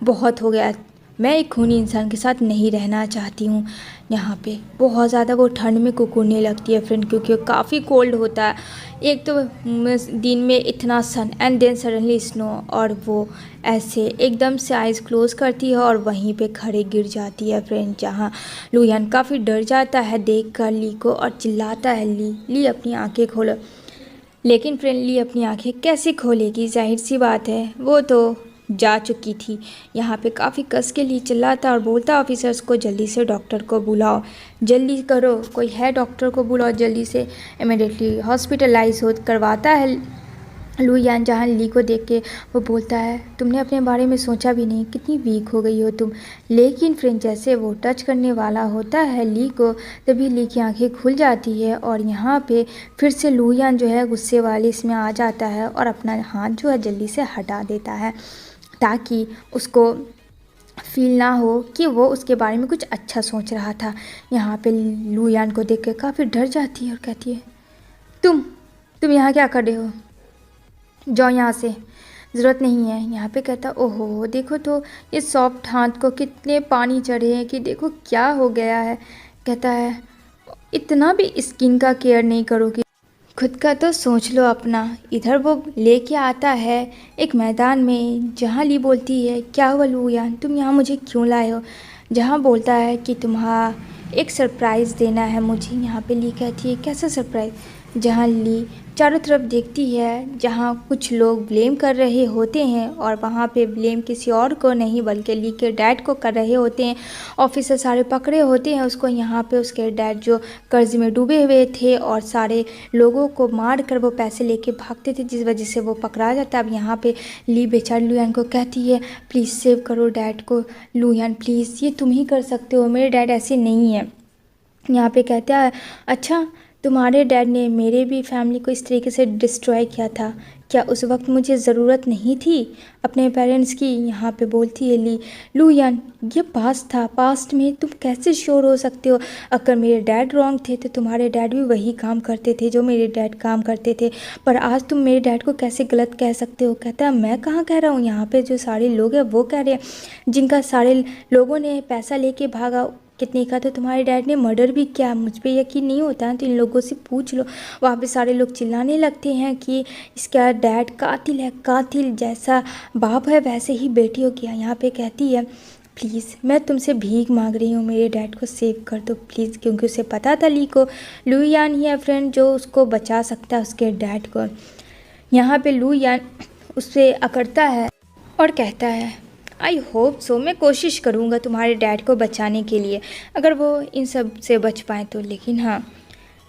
बहुत हो गया, मैं एक खूनी इंसान के साथ नहीं रहना चाहती हूँ। यहाँ पे बहुत ज़्यादा वो ठंड में कुकड़ने लगती है फ्रेंड, क्योंकि काफ़ी कोल्ड होता है, एक तो दिन में इतना सन एंड देन सडनली स्नो। और वो ऐसे एकदम से आइज़ क्लोज करती है और वहीं पे खड़े गिर जाती है फ्रेंड, जहाँ लुयान काफ़ी डर जाता है देख कर ली को और चिल्लाता है ली अपनी आंखें खोलो। लेकिन फ्रेंड ली अपनी आंखें कैसे खोलेगी, जाहिर सी बात है वो तो जा चुकी थी। यहाँ पे काफ़ी कस के लिए चिल्लाता और बोलता ऑफिसर्स को जल्दी से डॉक्टर को बुलाओ, जल्दी करो, कोई है डॉक्टर को बुलाओ जल्दी से, इमीडिएटली हॉस्पिटलाइज हो करवाता है लुयान। जहाँ ली को देख के वो बोलता है तुमने अपने बारे में सोचा भी नहीं, कितनी वीक हो गई हो तुम। लेकिन फ्रेंड जैसे वो टच करने वाला होता है ली को, तभी ली की आंखें खुल जाती है। और यहाँ पे फिर से लुयान जो है गुस्से वाले इसमें आ जाता है और अपना हाथ जो है जल्दी से हटा देता है, ताकि उसको फील ना हो कि वो उसके बारे में कुछ अच्छा सोच रहा था। यहाँ पे लुयान को देख के काफ़ी डर जाती है और कहती है तुम यहाँ क्या कर रहे हो, जाओ यहाँ से, ज़रूरत नहीं है। यहाँ पे कहता ओहो देखो तो ये सॉफ्ट हाथ को कितने पानी चढ़े हैं कि देखो क्या हो गया है। कहता है इतना भी स्किन का केयर नहीं करोगे, खुद का तो सोच लो अपना। इधर वो लेके आता है एक मैदान में, जहाँ ली बोलती है क्या हुआ लुयान, तुम यहाँ मुझे क्यों लाए हो? जहाँ बोलता है कि तुम्हारा एक सरप्राइज़ देना है मुझे। यहाँ पे ली कहती है कैसा सरप्राइज़? जहाँ ली चारों तरफ देखती है, जहाँ कुछ लोग ब्लेम कर रहे होते हैं और वहाँ पे ब्लेम किसी और को नहीं बल्कि ली के डैड को कर रहे होते हैं। ऑफिसर सारे पकड़े होते हैं उसको, यहाँ पे उसके डैड जो कर्ज में डूबे हुए थे और सारे लोगों को मार कर वो पैसे लेके भागते थे, जिस वजह से वो पकड़ा जाता है। अब यहाँ पे ली बेचारी लुयान को कहती है प्लीज़ सेव करो डैड को, लुयान प्लीज़ ये तुम ही कर सकते हो, मेरे डैड ऐसे नहीं है। यहाँ पे कहता है अच्छा तुम्हारे डैड ने मेरे भी फैमिली को इस तरीके से डिस्ट्रॉय किया था, क्या उस वक्त मुझे ज़रूरत नहीं थी अपने पेरेंट्स की? यहाँ पे बोलती है ली लुयान ये पास्ट था, पास्ट में तुम कैसे श्योर हो सकते हो? अगर मेरे डैड रॉन्ग थे तो तुम्हारे डैड भी वही काम करते थे जो मेरे डैड काम करते थे, पर आज तुम मेरे डैड को कैसे गलत कह सकते हो? कहता है मैं कहाँ कह रहा हूँ, यहाँ पे जो सारे लोग हैं वो कह रहे हैं, जिनका सारे लोगों ने पैसा लेके भागा, कितने का तो तुम्हारे डैड ने मर्डर भी किया, मुझ पे यकीन नहीं होता है तो इन लोगों से पूछ लो। वहाँ पे सारे लोग चिल्लाने लगते हैं कि इसका डैड कातिल है, कातिल, जैसा बाप है वैसे ही बेटी हो गया। यहाँ पे कहती है प्लीज़ मैं तुमसे भीख मांग रही हूँ, मेरे डैड को सेव कर दो प्लीज़, क्योंकि उसे पता था ली को लुयान ही है फ्रेंड जो उसको बचा सकता है उसके डैड को। यहाँ पे लुयान उससे अकड़ता है और कहता है आई होप सो, मैं कोशिश करूँगा तुम्हारे डैड को बचाने के लिए, अगर वो इन सब से बच पाए तो। लेकिन हाँ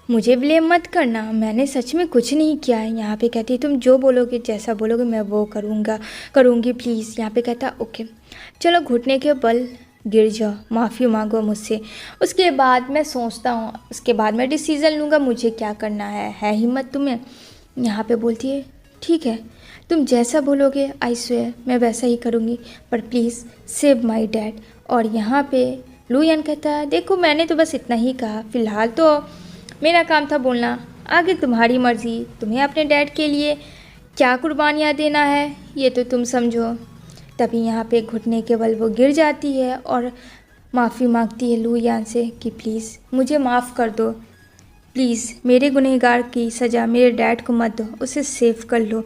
मुझे ब्लेम मत करना, मैंने सच में कुछ नहीं किया है। यहाँ पे कहती है तुम जो बोलोगे, जैसा बोलोगे मैं वो करूँगी प्लीज़। यहाँ पे कहता ओके चलो घुटने के बल गिर जाओ, माफ़ी मांगो मुझसे, उसके बाद मैं सोचता हूँ, उसके बाद मैं डिसीज़न लूँगा मुझे क्या करना है हिम्मत तुम्हें। यहाँ पे बोलती है ठीक है तुम जैसा बोलोगे आई स्वेयर मैं वैसा ही करूँगी, पर प्लीज़ सेव माई डैड। और यहाँ पे लुयान कहता है देखो मैंने तो बस इतना ही कहा, फ़िलहाल तो मेरा काम था बोलना, आगे तुम्हारी मर्ज़ी, तुम्हें अपने डैड के लिए क्या कुर्बानियाँ देना है ये तो तुम समझो। तभी यहाँ पे घुटने के बल वो गिर जाती है और माफ़ी मांगती है लुयान से कि प्लीज़ मुझे माफ़ कर दो, प्लीज़ मेरे गुनहगार की सज़ा मेरे डैड को मत दो, उसे सेव कर लो,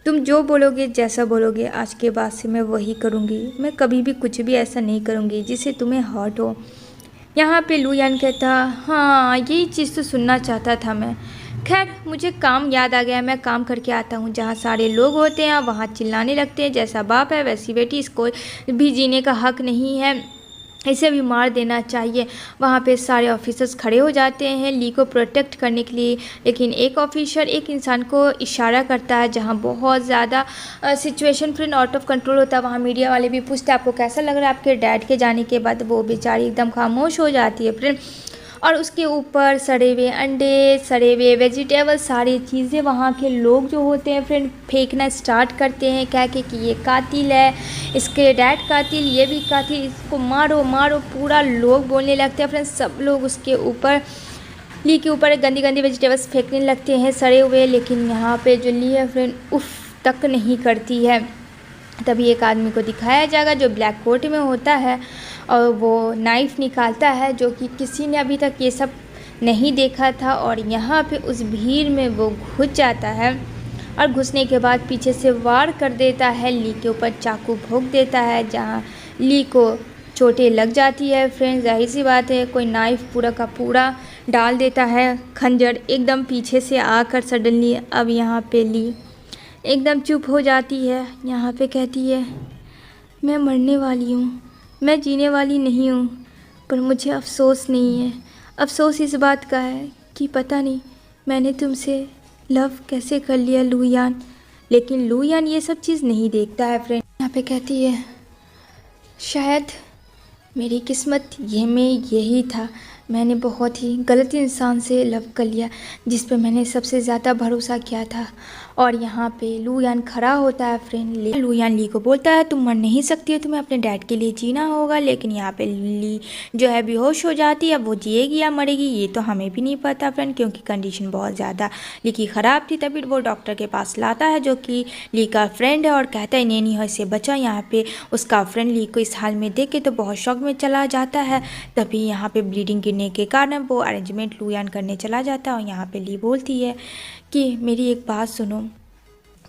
तुम जो बोलोगे जैसा बोलोगे आज के बाद से मैं वही करूँगी, मैं कभी भी कुछ भी ऐसा नहीं करूँगी जिससे तुम्हें हर्ट हो। यहाँ पे लुयान कहता हाँ यही चीज़ तो सुनना चाहता था मैं, खैर मुझे काम याद आ गया, मैं काम करके आता हूँ। जहाँ सारे लोग होते हैं वहाँ चिल्लाने लगते हैं जैसा बाप है वैसी बेटी, इसको भी जीने का हक नहीं है, इसे भी मार देना चाहिए। वहाँ पे सारे ऑफिसर्स खड़े हो जाते हैं ली को प्रोटेक्ट करने के लिए, लेकिन एक ऑफिसर एक इंसान को इशारा करता है जहाँ बहुत ज़्यादा situation friend out of control होता है। वहाँ मीडिया वाले भी पूछते हैं आपको कैसा लग रहा है आपके डैड के जाने के बाद, वो बेचारी एकदम खामोश हो जाती है फ्रेंड। और उसके ऊपर सड़े हुए अंडे, सड़े हुए वेजिटेबल, सारी चीज़ें वहाँ के लोग जो होते हैं फ्रेंड फेंकना स्टार्ट करते हैं, कह के कि ये कातिल है, इसके डैड कातिल, ये भी कातिल, इसको मारो मारो, पूरा लोग बोलने लगते हैं फ्रेंड। सब लोग उसके ऊपर ली के ऊपर गंदी गंदी वेजिटेबल्स फेंकने लगते हैं सड़े हुए, लेकिन यहाँ पे जो ली है फ्रेंड उफ तक नहीं करती है। तभी एक आदमी को दिखाया जाएगा जो ब्लैक कोट में होता है और वो नाइफ़ निकालता है, जो कि किसी ने अभी तक ये सब नहीं देखा था। और यहाँ पे उस भीड़ में वो घुस जाता है और घुसने के बाद पीछे से वार कर देता है, ली के ऊपर चाकू भोंक देता है जहाँ ली को चोटें लग जाती है। फ्रेंड्स जाहिर सी बात है कोई नाइफ़ पूरा का पूरा डाल देता है, खंजर एकदम पीछे से आकर सडनली। अब यहाँ पे ली एकदम चुप हो जाती है, यहाँ पे कहती है मैं मरने वाली हूँ, मैं जीने वाली नहीं हूँ, पर मुझे अफ़सोस नहीं है। अफ़सोस इस बात का है कि पता नहीं मैंने तुमसे लव कैसे कर लिया लुयान। लेकिन लुयान ये सब चीज़ नहीं देखता है फ्रेंड। यहाँ पे कहती है शायद मेरी किस्मत ये में यही था, मैंने बहुत ही गलत इंसान से लव कर लिया जिस पे मैंने सबसे ज़्यादा भरोसा किया था। और यहाँ पे लुयान खड़ा होता है फ्रेंड। लुयान ली को बोलता है तुम मर नहीं सकती हो, तुम्हें अपने डैड के लिए जीना होगा। लेकिन यहाँ पे ली जो है बेहोश हो जाती है, अब वो जिएगी या मरेगी ये तो हमें भी नहीं पता फ्रेंड, क्योंकि कंडीशन बहुत ज़्यादा ली की ख़राब थी। तभी वो डॉक्टर के पास लाता है जो कि ली का फ्रेंड है और कहता है नहीं हो इसे बचा। यहाँ पे उसका फ्रेंड ली को इस हाल में देख के तो बहुत शौक में चला जाता है। तभी यहाँ पे ब्लीडिंग गिरने के कारण वो अरेंजमेंट लुयान करने चला जाता है। और यहाँ पे ली बोलती है कि मेरी एक बात सुनो,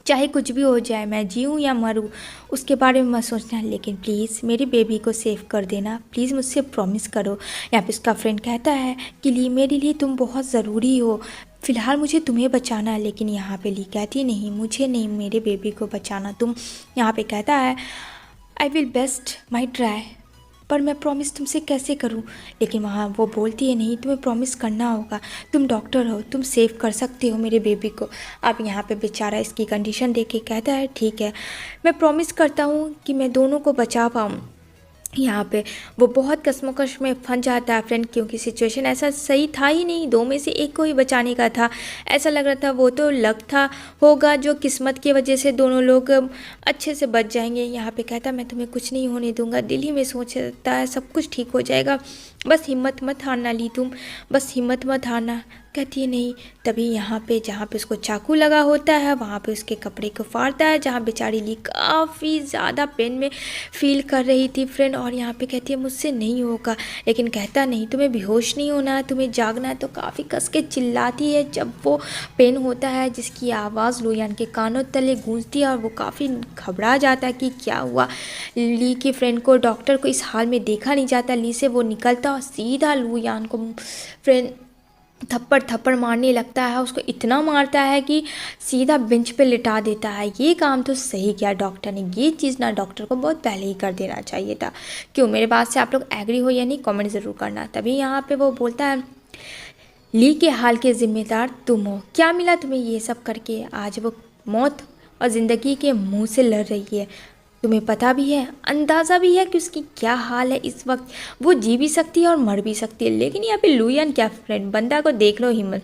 चाहे कुछ भी हो जाए, मैं जीऊँ या मरूँ उसके बारे में मत सोचना, लेकिन प्लीज़ मेरी बेबी को सेव कर देना, प्लीज़ मुझसे प्रॉमिस करो। यहाँ पे उसका फ्रेंड कहता है कि ली मेरे लिए तुम बहुत ज़रूरी हो, फ़िलहाल मुझे तुम्हें बचाना है। लेकिन यहाँ पे ली कहती नहीं मुझे नहीं, मेरे बेबी को बचाना तुम। यहाँ पे कहता है I will best my try, पर मैं प्रॉमिस तुमसे कैसे करूं। लेकिन वहाँ वो बोलती है नहीं तुम्हें प्रॉमिस करना होगा, तुम डॉक्टर हो, तुम सेव कर सकते हो मेरे बेबी को। अब यहाँ पे बेचारा इसकी कंडीशन देख के कहता है ठीक है मैं प्रॉमिस करता हूँ कि मैं दोनों को बचा पाऊँ। यहाँ पे वो बहुत कश्मकश में फंस जाता है फ्रेंड, क्योंकि सिचुएशन ऐसा सही था ही नहीं, दो में से एक को ही बचाने का था। ऐसा लग रहा था वो तो लक था होगा जो किस्मत की वजह से दोनों लोग अच्छे से बच जाएंगे। यहाँ पे कहता मैं तुम्हें कुछ नहीं होने दूंगा, दिल ही में सोचता है सब कुछ ठीक हो जाएगा, बस हिम्मत मत हारना ली तुम, बस हिम्मत मत हारना। कहती है नहीं। तभी यहाँ पे जहाँ पे उसको चाकू लगा होता है वहाँ पे उसके कपड़े को फाड़ता है, जहाँ बेचारी ली काफ़ी ज़्यादा पेन में फील कर रही थी फ्रेंड। और यहाँ पे कहती है मुझसे नहीं होगा, लेकिन कहता नहीं तुम्हें बेहोश नहीं होना है, तुम्हें जागना है। तो काफ़ी कस के चिल्लाती है जब वो पेन होता है, जिसकी आवाज़ लुयान के कानों तले गूंजती है और वो काफ़ी घबरा जाता है कि क्या हुआ। ली की फ्रेंड को डॉक्टर को इस हाल में देखा नहीं जाता, ली से वो निकलता और सीधा लुयान को फ्रेंड थप्पड़ मारने लगता है। उसको इतना मारता है कि सीधा बेंच पे लिटा देता है। ये काम तो सही किया डॉक्टर ने, ये चीज़ ना डॉक्टर को बहुत पहले ही कर देना चाहिए था। क्यों, मेरे बात से आप लोग एग्री हो या नहीं कमेंट ज़रूर करना। तभी यहाँ पे वो बोलता है ली के हाल के जिम्मेदार तुम हो। क्या मिला तुम्हें ये सब करके? आज वो मौत और ज़िंदगी के मुंह से लड़ रही है। तुम्हें पता भी है, अंदाज़ा भी है कि उसकी क्या हाल है इस वक्त। वो जी भी सकती है और मर भी सकती है। लेकिन यहाँ पे लुयान क्या फ्रेंड, बंदा को देख लो, हिम्मत।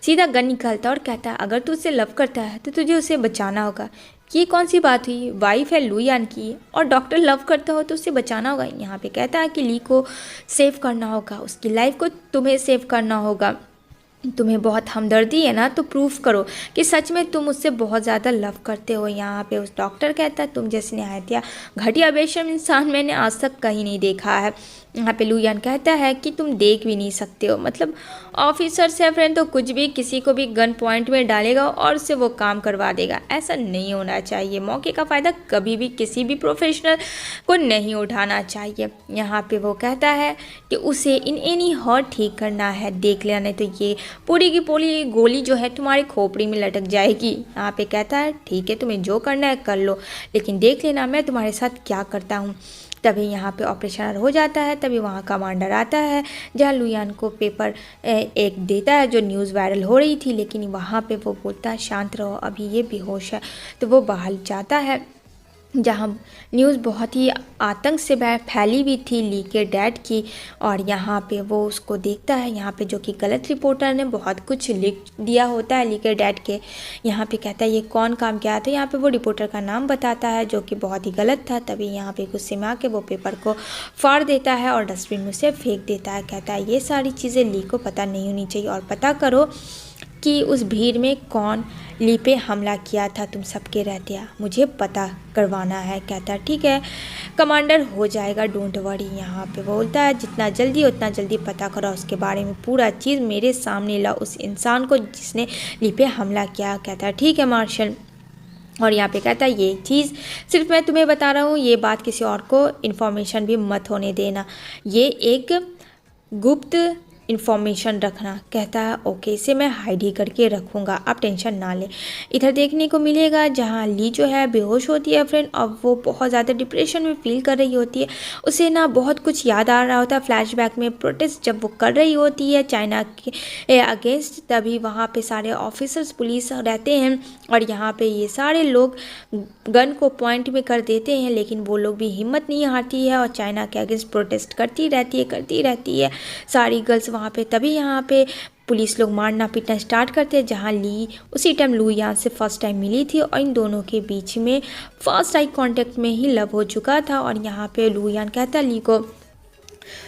सीधा गन निकालता और कहता है अगर तू उससे लव करता है तो तुझे उसे बचाना होगा। ये कौन सी बात हुई? वाइफ है लुयान की और डॉक्टर लव करता हो तो उससे बचाना होगा। यहाँ पे कहता है कि ली को सेव करना होगा, उसकी लाइफ को तुम्हें सेव करना होगा। तुम्हें बहुत हमदर्दी है ना, तो प्रूफ करो कि सच में तुम उससे बहुत ज़्यादा लव करते हो। यहाँ पे उस डॉक्टर कहता है तुम जैसे नहायत घटिया बेशर्म इंसान मैंने आज तक कहीं नहीं देखा है। यहाँ पे लुयान कहता है कि तुम देख भी नहीं सकते हो, मतलब ऑफिसर से फ्रेंड तो कुछ भी किसी को भी गन पॉइंट में डालेगा और उससे वो काम करवा देगा। ऐसा नहीं होना चाहिए। मौके का फ़ायदा कभी भी किसी भी प्रोफेशनल को नहीं उठाना चाहिए। यहाँ पे वो कहता है कि उसे इन एनी हर्ट ठीक करना है, देख लेना, नहीं तो ये पूरी की पूरी गोली जो है तुम्हारी खोपड़ी में लटक जाएगी। यहाँ पे कहता है ठीक है, तुम्हें जो करना है कर लो, लेकिन देख लेना मैं तुम्हारे साथ क्या करता हूँ। तभी यहाँ पे ऑपरेशन हो जाता है। तभी वहाँ कमांडर आता है जहाँ लुयान को पेपर एक देता है जो न्यूज़ वायरल हो रही थी, लेकिन वहाँ पे वो बोलता है शांत रहो, अभी ये बेहोश है। तो वो बाहर जाता है जहाँ न्यूज़ बहुत ही आतंक से फैली हुई थी ली के डैड की, और यहाँ पे वो उसको देखता है। यहाँ पे जो कि गलत रिपोर्टर ने बहुत कुछ लिख दिया होता है ली के डैड के। यहाँ पे कहता है ये कौन काम किया था। यहाँ पे वो रिपोर्टर का नाम बताता है जो कि बहुत ही गलत था। तभी यहाँ पे गुस्से में आके वो पेपर को फाड़ देता है और डस्टबिन में से फेंक देता है। कहता है ये सारी चीज़ें ली को पता नहीं होनी चाहिए और पता करो कि उस भीड़ में कौन ली पे हमला किया था तुम सबके रहते, मुझे पता करवाना है। कहता है ठीक है कमांडर, हो जाएगा, डोंट वरी। यहाँ पे बोलता है जितना जल्दी उतना जल्दी पता करो उसके बारे में, पूरा चीज़ मेरे सामने ला, उस इंसान को जिसने ली पे हमला किया। कहता है ठीक है मार्शल। और यहाँ पे कहता है ये चीज़ सिर्फ मैं तुम्हें बता रहा हूँ, ये बात किसी और को इन्फॉर्मेशन भी मत होने देना, ये एक गुप्त इन्फॉर्मेशन रखना। कहता है ओके, इसे मैं हाइड ही करके रखूँगा, आप टेंशन ना ले। इधर देखने को मिलेगा जहाँ ली जो है बेहोश होती है फ्रेंड, और वो बहुत ज़्यादा डिप्रेशन में फील कर रही होती है। उसे ना बहुत कुछ याद आ रहा होता है फ्लैशबैक में, प्रोटेस्ट जब वो कर रही होती है चाइना के अगेंस्ट। तभी वहाँ पे सारे ऑफिसर्स पुलिस रहते हैं और यहाँ पे ये सारे लोग गन को पॉइंट में कर देते हैं, लेकिन वो लोग भी हिम्मत नहीं हारती है और चाइना के अगेंस्ट प्रोटेस्ट करती रहती है सारी गर्ल्स वहाँ पे। तभी यहाँ पे पुलिस लोग मारना पीटना स्टार्ट करते हैं, जहाँ ली उसी टाइम लुयान से फर्स्ट टाइम मिली थी और इन दोनों के बीच में फर्स्ट आई कांटेक्ट में ही लव हो चुका था। और यहाँ पे लुयान कहता है ली को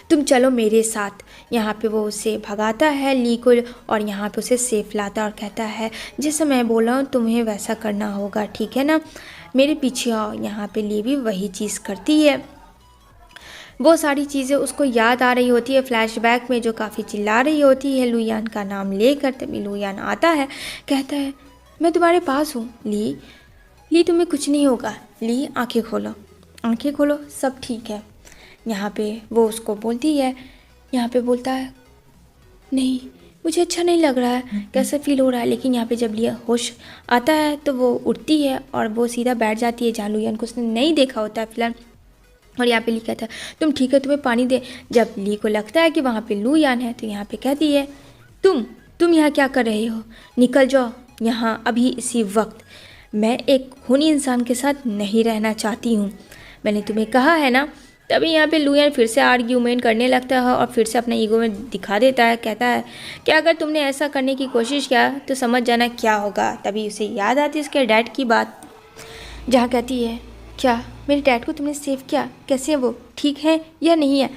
तुम चलो मेरे साथ। यहाँ पे वो उसे भगाता है ली को और यहाँ पे उसे सेफ लाता है और कहता है जैसे मैं बोला हूँ तुम्हें वैसा करना होगा, ठीक है ना, मेरे पीछे आओ। यहाँ पे ली भी वही चीज़ करती है। वो सारी चीज़ें उसको याद आ रही होती है फ्लैशबैक में, जो काफ़ी चिल्ला रही होती है लुयान का नाम लेकर। तभी लुयान आता है, कहता है मैं तुम्हारे पास हूँ ली तुम्हें कुछ नहीं होगा। ली आंखें खोलो सब ठीक है। यहाँ पे वो उसको बोलती है, यहाँ पे बोलता है नहीं मुझे अच्छा नहीं लग रहा है, कैसा फील हो रहा है। लेकिन यहाँ पे जब लिया होश आता है तो वो उठती है और वो सीधा बैठ जाती है जहाँ लुयान को उसने नहीं देखा होता है फिलहाल। और यहाँ पे ली कहता है तुम ठीक है, तुम्हें पानी दे। जब ली को लगता है कि वहाँ पे लुयान है तो यहाँ पे कहती है तुम यहाँ क्या कर रहे हो, निकल जाओ यहाँ अभी इसी वक्त। मैं एक खूनी इंसान के साथ नहीं रहना चाहती हूँ, मैंने तुम्हें कहा है ना। तभी यहाँ पे लुयान फिर से आर्ग्यूमेंट करने लगता है और फिर से अपना ईगो में दिखा देता है। कहता है कि अगर तुमने ऐसा करने की कोशिश किया तो समझ जाना क्या होगा। तभी उसे याद आती है उसके डैड की बात, जहाँ कहती है क्या मेरे डैड को तुमने सेव किया, कैसे है वो, ठीक है या नहीं है।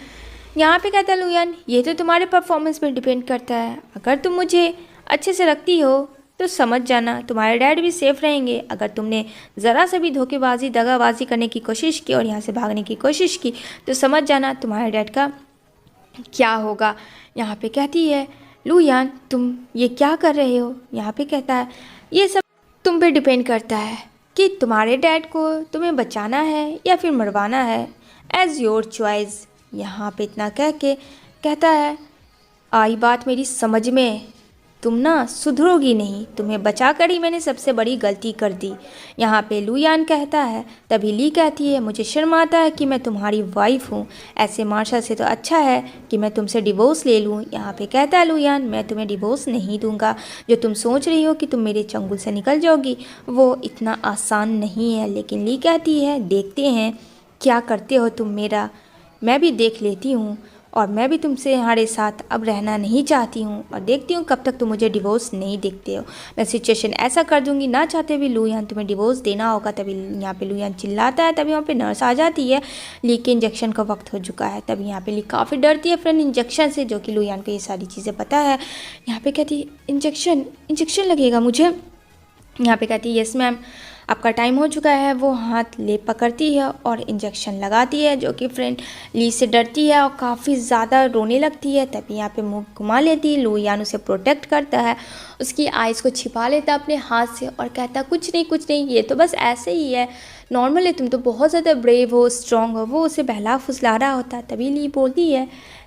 यहाँ पे कहता है लुयान ये तो तुम्हारे परफॉर्मेंस पे डिपेंड करता है, अगर तुम मुझे अच्छे से रखती हो तो समझ जाना तुम्हारे डैड भी सेफ रहेंगे। अगर तुमने ज़रा सा भी धोखेबाजी दगाबाजी करने की कोशिश की और यहाँ से भागने की कोशिश की तो समझ जाना तुम्हारे डैड का क्या होगा। यहाँ पे कहती है लुयान तुम ये क्या कर रहे हो। यहाँ पे कहता है ये सब तुम पे डिपेंड करता है कि तुम्हारे डैड को तुम्हें बचाना है या फिर मरवाना है, एज़ योर चॉइस। यहाँ पे इतना कह के कहता है आई बात मेरी समझ में, तुम ना सुधरोगी नहीं, तुम्हें बचाकर ही मैंने सबसे बड़ी गलती कर दी। यहाँ पे लुयान कहता है, तभी ली कहती है, मुझे शर्म आता है कि मैं तुम्हारी वाइफ हूँ, ऐसे मार्शल से तो अच्छा है कि मैं तुमसे डिवोर्स ले लूँ। यहाँ पे कहता है लुयान, मैं तुम्हें डिवोर्स नहीं दूंगा। जो तुम सोच रही हो कि तुम मेरे चंगुल से निकल जाओगी, वो इतना आसान नहीं है। लेकिन ली कहती है, देखते हैं क्या करते हो तुम मेरा, मैं भी देख लेती हूँ, और मैं भी तुमसे हमारे साथ अब रहना नहीं चाहती हूँ, और देखती हूँ कब तक तुम मुझे डिवोर्स नहीं देखते हो। मैं सिचुएशन ऐसा कर दूंगी, ना चाहते भी लुयान तुम्हें डिवोर्स देना होगा। तभी यहाँ पे लुयान चिल्लाता है, तभी वहाँ पे नर्स आ जाती है। ली के इंजेक्शन का वक्त हो चुका है। तभी यहाँ पे ली काफ़ी डरती है फ्रेंड इंजेक्शन से, जो कि लुयान को ये सारी चीज़ें पता है। यहाँ पे कहती है, इंजेक्शन लगेगा मुझे। यहाँ पे कहती है, यस मैम, आपका टाइम हो चुका है। वो हाथ ले पकड़ती है और इंजेक्शन लगाती है, जो कि फ्रेंड ली से डरती है और काफ़ी ज़्यादा रोने लगती है। तभी यहाँ पे मुंह घुमा लेती है। लुयान उसे प्रोटेक्ट करता है, उसकी आइज़ को छिपा लेता है अपने हाथ से और कहता है, कुछ नहीं, ये तो बस ऐसे ही है, नॉर्मल है, तुम तो बहुत ज़्यादा ब्रेव हो, स्ट्रॉन्ग हो। वो उसे बहला फुसला रहा होता है। तभी ली बोलती है,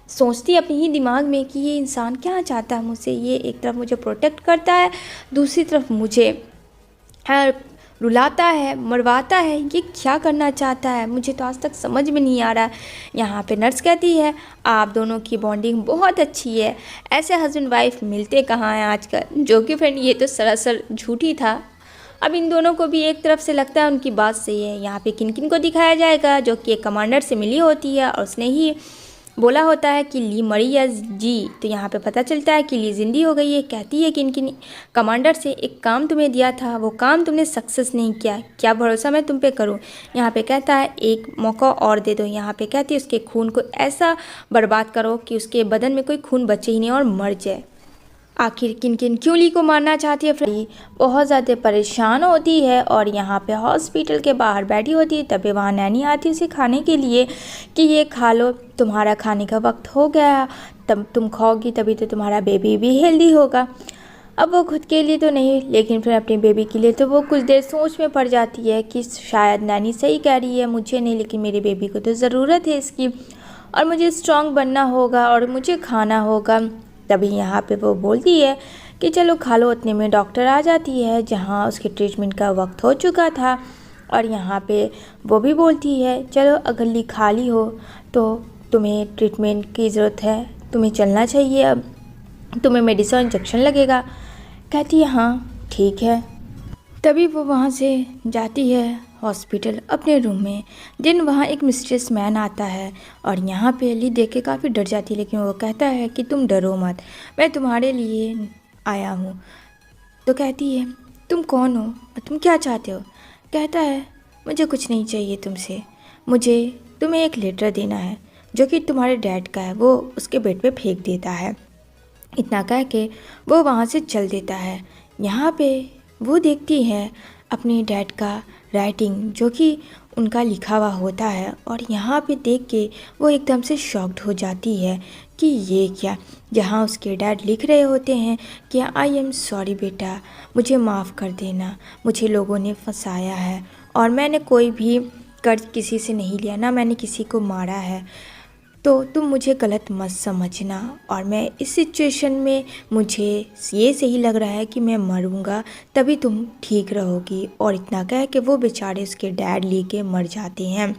सोचती है अपने ही दिमाग में कि ये इंसान क्या चाहता है मुझसे। ये एक तरफ मुझे प्रोटेक्ट करता है, दूसरी तरफ मुझे रुलाता है, मरवाता है, ये क्या करना चाहता है, मुझे तो आज तक समझ में नहीं आ रहा। यहाँ पे नर्स कहती है, आप दोनों की बॉन्डिंग बहुत अच्छी है, ऐसे हस्बैंड वाइफ मिलते कहाँ हैं आजकल। जो कि फ्रेंड ये तो सरासर झूठी था। अब इन दोनों को भी एक तरफ से लगता है उनकी बात सही है। यहाँ पे किनकिन को दिखाया जाएगा, जो कि एक कमांडर से मिली होती है और उसने ही बोला होता है कि ली मरी या जी। तो यहाँ पे पता चलता है कि ली जिंदी हो गई है। कहती है कि इनकी कमांडर से एक काम तुम्हें दिया था, वो काम तुमने सक्सेस नहीं किया, क्या भरोसा मैं तुम पे करूँ। यहाँ पे कहता है, एक मौका और दे दो। यहाँ पे कहती है, उसके खून को ऐसा बर्बाद करो कि उसके बदन में कोई खून बचे ही नहीं और मर जाए। आखिर किनकिन क्यों ली को मारना चाहती है। ली बहुत ज़्यादा परेशान होती है और यहाँ पे हॉस्पिटल के बाहर बैठी होती है। तभी वहाँ नैनी आती है उसे खाने के लिए कि ये खा लो, तुम्हारा खाने का वक्त हो गया, तब तुम खाओगी तभी तो तुम्हारा बेबी भी हेल्दी होगा। अब वो खुद के लिए तो नहीं, लेकिन फिर अपनी बेबी के लिए तो वो कुछ देर सोच में पड़ जाती है कि शायद नैनी सही कह रही है, मुझे नहीं लेकिन मेरे बेबी को तो ज़रूरत है इसकी, और मुझे स्ट्रॉन्ग बनना होगा और मुझे खाना होगा। तभी यहाँ पे वो बोलती है कि चलो खा लो। उतने में डॉक्टर आ जाती है, जहाँ उसके ट्रीटमेंट का वक्त हो चुका था। और यहाँ पे वो भी बोलती है, चलो अगर ली खा ली हो तो तुम्हें ट्रीटमेंट की ज़रूरत है, तुम्हें चलना चाहिए, अब तुम्हें मेडिसिन इंजेक्शन लगेगा। कहती है हाँ ठीक है। तभी वो वहाँ से जाती है हॉस्पिटल अपने रूम में। दिन वहाँ एक मिस्ट्रियस मैन आता है और यहाँ पे ली देख के काफ़ी डर जाती है, लेकिन वो कहता है कि तुम डरो मत, मैं तुम्हारे लिए आया हूँ। तो कहती है, तुम कौन हो और तुम क्या चाहते हो। कहता है, मुझे कुछ नहीं चाहिए तुमसे, मुझे तुम्हें एक लेटर देना है जो कि तुम्हारे डैड का है। वो उसके बेड पे फेंक देता है। इतना कह के वो वहाँ से चल देता है। यहाँ पे वो देखती है अपने डैड का राइटिंग, जो कि उनका लिखा हुआ होता है, और यहाँ पे देख के वो एकदम से शॉक्ड हो जाती है कि ये क्या। जहाँ उसके डैड लिख रहे होते हैं कि आई एम सॉरी बेटा, मुझे माफ़ कर देना, मुझे लोगों ने फंसाया है और मैंने कोई भी कर्ज किसी से नहीं लिया, ना मैंने किसी को मारा है, तो तुम मुझे गलत मत समझना, और मैं इस सिचुएशन में मुझे ये सही लग रहा है कि मैं मरूंगा, तभी तुम ठीक रहोगी। और इतना कह के वो बेचारे उसके डैड ली के मर जाते हैं।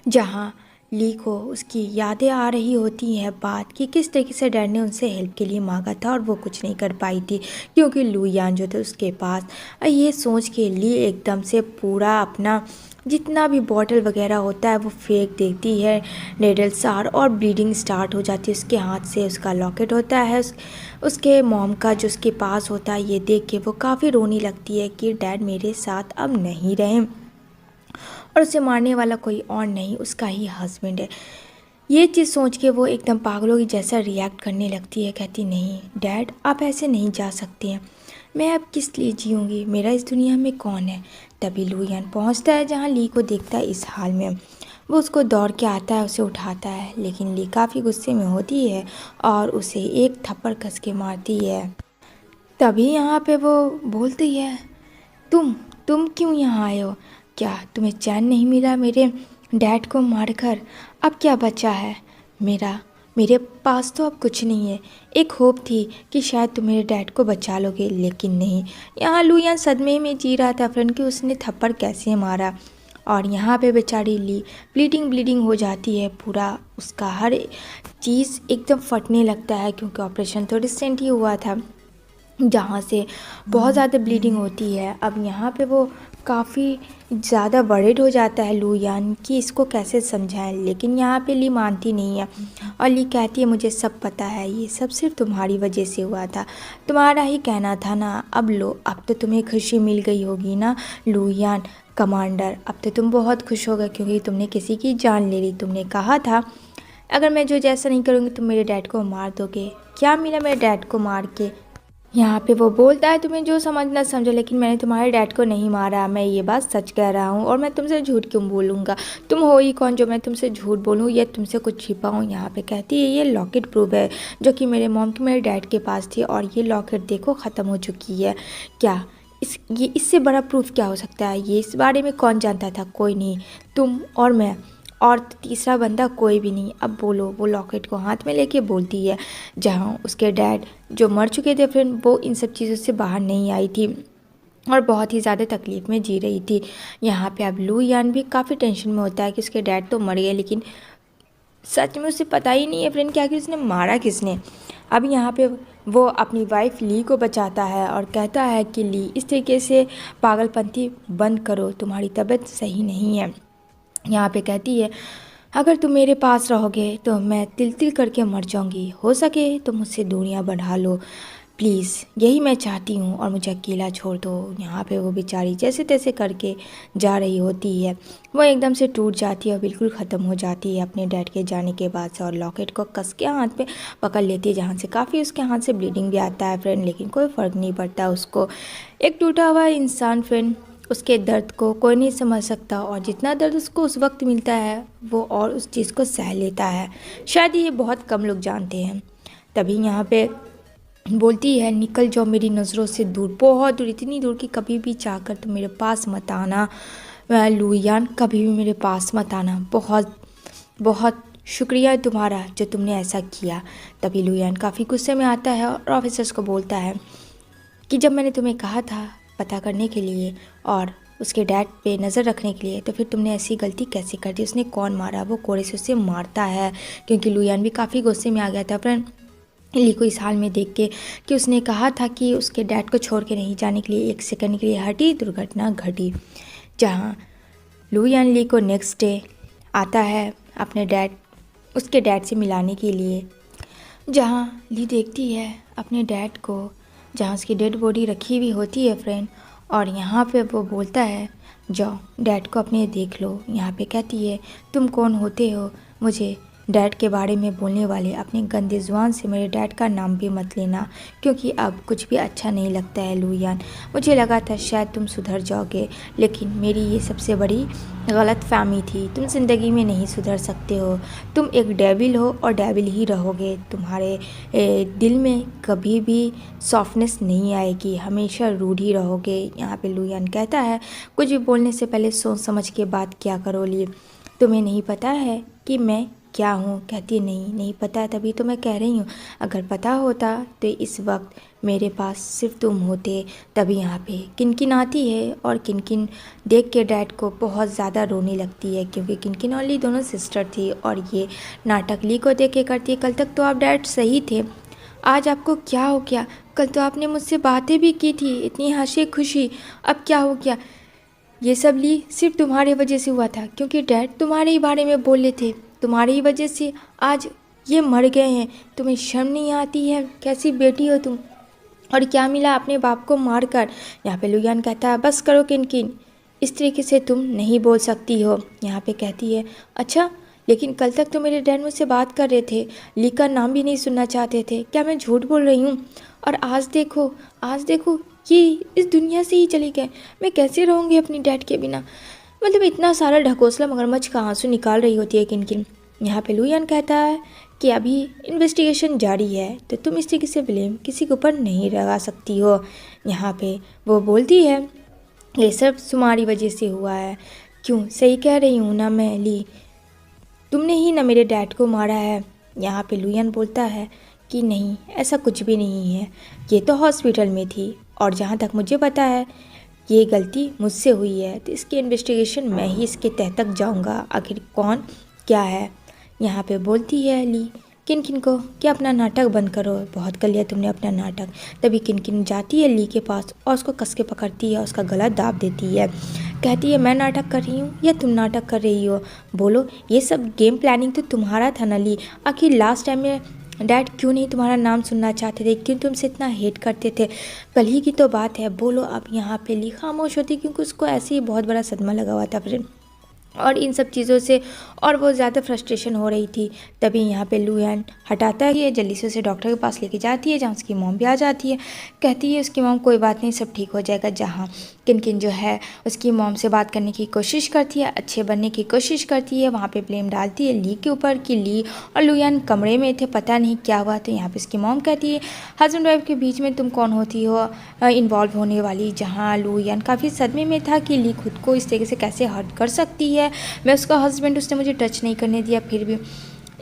जहाँ ली को उसकी यादें आ रही होती हैं बात कि किस तरीके से डैड ने उनसे हेल्प के लिए मांगा था और वो कुछ नहीं कर पाई थी क्योंकि लुयान जो थे उसके पास। ये सोच के ली एकदम से पूरा अपना जितना भी बॉटल वगैरह होता है वो फेंक देती है, नेडल सार, और ब्लीडिंग स्टार्ट हो जाती है उसके हाथ से। उसका लॉकेट होता है उसके मॉम का जो उसके पास होता है, ये देख के वो काफ़ी रोने लगती है कि डैड मेरे साथ अब नहीं रहे और उसे मारने वाला कोई और नहीं, उसका ही हस्बैंड है। ये चीज़ सोच के वो एकदम पागलों की जैसा रिएक्ट करने लगती है। कहती, नहीं डैड आप ऐसे नहीं जा सकते हैं, मैं अब किस लिए जीऊँगी, मेरा इस दुनिया में कौन है। तभी लुयान पहुंचता है जहां ली को देखता है इस हाल में। वो उसको दौड़ के आता है, उसे उठाता है, लेकिन ली काफ़ी गुस्से में होती है और उसे एक थप्पड़ कस के मारती है। तभी यहाँ पे वो बोलती है, तुम क्यों यहाँ आए हो, क्या तुम्हें चैन नहीं मिला मेरे डैड को मारकर। अब क्या बचा है, मेरा मेरे पास तो अब कुछ नहीं है। एक होप थी कि शायद तुम मेरे डैड को बचा लोगे, लेकिन नहीं। यहाँ लुयान सदमे में जी रहा था फ्रेंड कि उसने थप्पड़ कैसे मारा। और यहाँ पे बेचारी ली ब्लीडिंग हो जाती है। पूरा उसका हर चीज़ एकदम फटने लगता है, क्योंकि ऑपरेशन तो रिसेंट ही हुआ था, जहाँ से बहुत ज़्यादा ब्लीडिंग होती है। अब यहाँ पे वो काफ़ी ज़्यादा वरीड हो जाता है लुयान कि इसको कैसे समझाएं, लेकिन यहाँ पे ली मानती नहीं है। और ली कहती है मुझे सब पता है, ये सब सिर्फ तुम्हारी वजह से हुआ था, तुम्हारा ही कहना था ना। अब लो, अब तो तुम्हें खुशी मिल गई होगी ना लुयान कमांडर। अब तो तुम बहुत खुश हो गए, क्योंकि तुमने किसी की जान ले ली। तुमने कहा था अगर मैं जो जैसा नहीं करूँगी तुम मेरे डैड को मार दोगे। क्या मिला मेरे डैड को मार के? यहाँ पे वो बोलता है तुम्हें जो समझना समझो, लेकिन मैंने तुम्हारे डैड को नहीं मारा। मैं ये बात सच कह रहा हूँ, और मैं तुमसे झूठ क्यों बोलूँगा? तुम हो ही कौन जो मैं तुमसे झूठ बोलूँ या तुमसे कुछ छिपाऊँ? यहाँ पे कहती है ये लॉकेट प्रूफ है, जो कि मेरे मॉम की मेरे डैड के पास थी, और ये लॉकेट देखो ख़त्म हो चुकी है। क्या इससे बड़ा प्रूफ क्या हो सकता है? ये इस बारे में कौन जानता था? कोई नहीं, तुम और मैं, और तीसरा बंदा कोई भी नहीं। अब बोलो। वो लॉकेट को हाथ में लेके बोलती है, जहाँ उसके डैड जो मर चुके थे फ्रेंड, वो इन सब चीज़ों से बाहर नहीं आई थी और बहुत ही ज़्यादा तकलीफ़ में जी रही थी। यहाँ पे अब लुयान भी काफ़ी टेंशन में होता है कि उसके डैड तो मर गए, लेकिन सच में उसे पता ही नहीं है फ्रेंड क्या कि उसने मारा किसने। अब यहाँ पे वो अपनी वाइफ ली को बचाता है और कहता है कि ली, इस तरीके से पागलपंती बंद करो, तुम्हारी तबीयत सही नहीं है। यहाँ पे कहती है अगर तुम मेरे पास रहोगे तो मैं तिल तिल करके मर जाऊंगी, हो सके तो मुझसे दूरियां बढ़ा लो प्लीज़, यही मैं चाहती हूँ, और मुझे अकेला छोड़ दो। यहाँ पे वो बेचारी जैसे तैसे करके जा रही होती है। वो एकदम से टूट जाती है और बिल्कुल ख़त्म हो जाती है अपने डैड के जाने के बाद से, और लॉकेट को कस के हाथ पे पकड़ लेती है, जहाँ से काफ़ी उसके हाथ से ब्लीडिंग भी आता है फ्रेंड, लेकिन कोई फ़र्क नहीं पड़ता उसको। एक टूटा हुआ इंसान फ्रेंड, उसके दर्द को कोई नहीं समझ सकता, और जितना दर्द उसको उस वक्त मिलता है वो और उस चीज़ को सह लेता है। शायद ये बहुत कम लोग जानते हैं। तभी यहाँ पे बोलती है निकल जाओ मेरी नज़रों से दूर, बहुत दूर, इतनी दूर कि कभी भी चाहकर तुम मेरे पास मत आना लुयान, कभी भी मेरे पास मत आना। बहुत बहुत शुक्रिया तुम्हारा जो तुमने ऐसा किया। तभी लुयान काफ़ी गुस्से में आता है और ऑफिसर्स को बोलता है कि जब मैंने तुम्हें कहा था पता करने के लिए और उसके डैड पे नज़र रखने के लिए, तो फिर तुमने ऐसी गलती कैसे कर दी? उसने कौन मारा? वो कोड़े से उसे मारता है, क्योंकि लुयान भी काफ़ी गुस्से में आ गया था फ्रेंड ली को इस हाल में देख के कि उसने कहा था कि उसके डैड को छोड़ के नहीं जाने के लिए। एक सेकंड के लिए हटी, दुर्घटना घटी। जहाँ लुयान ली को नेक्स्ट डे आता है अपने उसके डैड से मिलाने के लिए, जहाँ ली देखती है अपने डैड को, जहाँ उसकी डेड बॉडी रखी हुई होती है फ्रेंड, और यहाँ पे वो बोलता है जाओ डैड को अपने देख लो। यहाँ पे कहती है तुम कौन होते हो मुझे डैड के बारे में बोलने वाले? अपने गंदे ज़ुबान से मेरे डैड का नाम भी मत लेना, क्योंकि अब कुछ भी अच्छा नहीं लगता है लुयान। मुझे लगा था शायद तुम सुधर जाओगे, लेकिन मेरी ये सबसे बड़ी गलत फहमी थी। तुम ज़िंदगी में नहीं सुधर सकते हो, तुम एक डेविल हो और डेविल ही रहोगे। तुम्हारे दिल में कभी भी सॉफ्टनेस नहीं आएगी, हमेशा रूड ही रहोगे। यहाँ पे लुयान कहता है कुछ भी बोलने से पहले सोच समझ के बात क्या करो ली, तुम्हें नहीं पता है कि मैं क्या हूँ? कहती नहीं पता है, तभी तो मैं कह रही हूँ। अगर पता होता तो इस वक्त मेरे पास सिर्फ तुम होते। तभी यहाँ पे किनकिन आती है, और किनकिन देख के डैड को बहुत ज़्यादा रोने लगती है, क्योंकि किनकिन और ली दोनों सिस्टर थी, और ये नाटक ली को देख के करती है। कल तक तो आप डैड सही थे, आज आपको क्या हो गया? कल तो आपने मुझसे बातें भी की थी, इतनी हंसी खुशी, अब क्या हो गया? ये सब ली सिर्फ तुम्हारे वजह से हुआ था, क्योंकि डैड तुम्हारे ही बारे में बोले थे, तुम्हारी ही वजह से आज ये मर गए हैं। तुम्हें शर्म नहीं आती है? कैसी बेटी हो तुम? और क्या मिला अपने बाप को मारकर? यहाँ पे लुयान कहता है बस करो किनकिन, इस तरीके से तुम नहीं बोल सकती हो। यहाँ पे कहती है अच्छा, लेकिन कल तक तो मेरे डैड मुझसे बात कर रहे थे, ली का नाम भी नहीं सुनना चाहते थे। क्या मैं झूठ बोल रही हूँ? और आज देखो ये इस दुनिया से ही चले गए। मैं कैसे रहूँगी अपनी डैड के बिना? मतलब इतना सारा ढकोसला मगरमच्छ का आंसू निकाल रही होती है किनकिन। यहाँ पे लुयान कहता है कि अभी इन्वेस्टिगेशन जारी है, तो तुम इस तरीके से ब्लेम किसी के ऊपर नहीं लगा सकती हो। यहाँ पे वो बोलती है ये सब तुम्हारी वजह से हुआ है। क्यों? सही कह रही हूँ ना मैं ली, तुमने ही ना मेरे डैड को मारा है। यहाँ पे लुयान बोलता है कि नहीं, ऐसा कुछ भी नहीं है, ये तो हॉस्पिटल में थी और जहाँ तक मुझे पता है ये गलती मुझसे हुई है, तो इसकी इन्वेस्टिगेशन मैं ही इसके तह तक जाऊँगा, आखिर कौन क्या है। यहाँ पे बोलती है ली किनकिन को कि अपना नाटक बंद करो, बहुत कर लिया तुमने अपना नाटक। तभी किनकिन जाती है ली के पास और उसको कस के पकड़ती है, उसका गला दाब देती है, कहती है मैं नाटक कर रही हूँ या तुम नाटक कर रही हो, बोलो। ये सब गेम प्लानिंग तो तुम्हारा था ना ली, आखिर लास्ट टाइम में डैड क्यों नहीं तुम्हारा नाम सुनना चाहते थे, क्यों तुमसे इतना हेट करते थे, कल ही की तो बात है, बोलो। अब यहाँ पे ली खामोश होती क्योंकि उसको ऐसे ही बहुत बड़ा सदमा लगा हुआ था फ्रेंड, और इन सब चीज़ों से और बहुत ज़्यादा फ्रस्ट्रेशन हो रही थी। तभी यहाँ पे लुयान हटाता है, जल्दी से उसे डॉक्टर के पास लेके जाती है, जहाँ उसकी मॉम भी आ जाती है। कहती है उसकी मॉम कोई बात नहीं, सब ठीक हो जाएगा। जहाँ किनकिन जो है उसकी मॉम से बात करने की कोशिश करती है, अच्छे बनने की कोशिश करती है, वहाँ पे ब्लेम डालती है ली के ऊपर कि ली और लुयान कमरे में थे, पता नहीं क्या हुआ। तो यहाँ पे उसकी मॉम कहती है हस्बैंड वाइफ के बीच में तुम कौन होती हो इन्वॉल्व होने वाली। जहाँ लुयान काफ़ी सदमे में था कि ली खुद को इस तरीके से कैसे हर्ट कर सकती है, मैं उसका हस्बैंड, उसने मुझे टच नहीं करने दिया फिर भी।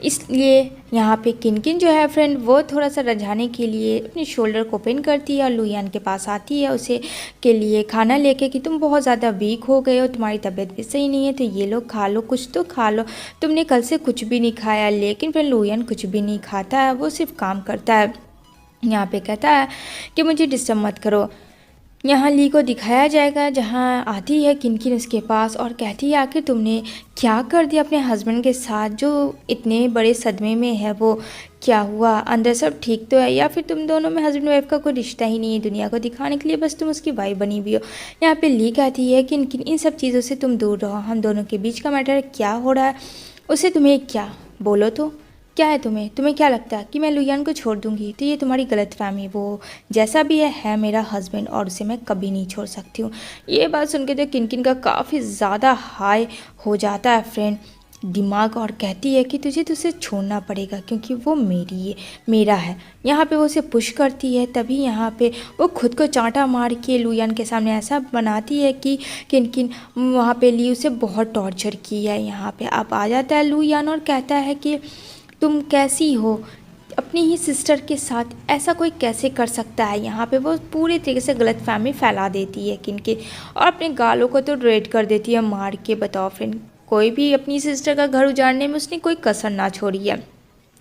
इसलिए यहाँ पे किनकिन जो है फ्रेंड वो थोड़ा सा रझाने के लिए अपने शोल्डर को ओपन करती है और लुयान के पास आती है उसे के लिए खाना लेके कि तुम बहुत ज़्यादा वीक हो गए हो, तुम्हारी तबीयत भी सही नहीं है, तो ये लो खा लो, कुछ तो खा लो, तुमने कल से कुछ भी नहीं खाया। लेकिन फ्रेंड लुयान कुछ भी नहीं खाता है, वो सिर्फ काम करता है। यहाँ पे कहता है कि मुझे डिस्टर्ब मत करो। यहाँ ली को दिखाया जाएगा जहाँ आती है किनकिन उसके पास और कहती है आखिर तुमने क्या कर दिया अपने हस्बैंड के साथ, जो इतने बड़े सदमे में है, वो क्या हुआ, अंदर सब ठीक तो है, या फिर तुम दोनों में हस्बैंड वाइफ का कोई रिश्ता ही नहीं है, दुनिया को दिखाने के लिए बस तुम उसकी वाइफ बनी हुई हो। यहाँ पे ली कहती है किनकिन इन सब चीज़ों से तुम दूर रहो, हम दोनों के बीच का मैटर क्या हो रहा है उसे तुम्हें क्या, बोलो तो क्या है तुम्हें क्या लगता है कि मैं लुयान को छोड़ दूंगी, तो ये तुम्हारी गलतफहमी, वो जैसा भी है मेरा हस्बैंड और उसे मैं कभी नहीं छोड़ सकती हूँ। ये बात सुन के तो किनकिन का काफ़ी ज़्यादा हाई हो जाता है फ्रेंड दिमाग, और कहती है कि तुझे तो उसे छोड़ना पड़ेगा क्योंकि वो मेरा है। यहाँ पे वो उसे पुश करती है, तभी यहाँ पे वो खुद को चांटा मार के लुयान के सामने ऐसा बनाती है कि किनकिन वहाँ पे ली उसे बहुत टॉर्चर किया है। यहाँ पे अब आ जाता है लुयान और कहता है कि तुम कैसी हो, अपनी ही सिस्टर के साथ ऐसा कोई कैसे कर सकता है। यहाँ पे वो पूरी तरीके से गलतफहमी फैला देती है किनके, और अपने गालों को तो रेड कर देती है मार के। बताओ फ्रेंड, कोई भी अपनी सिस्टर का घर उजाड़ने में उसने कोई कसर ना छोड़ी है।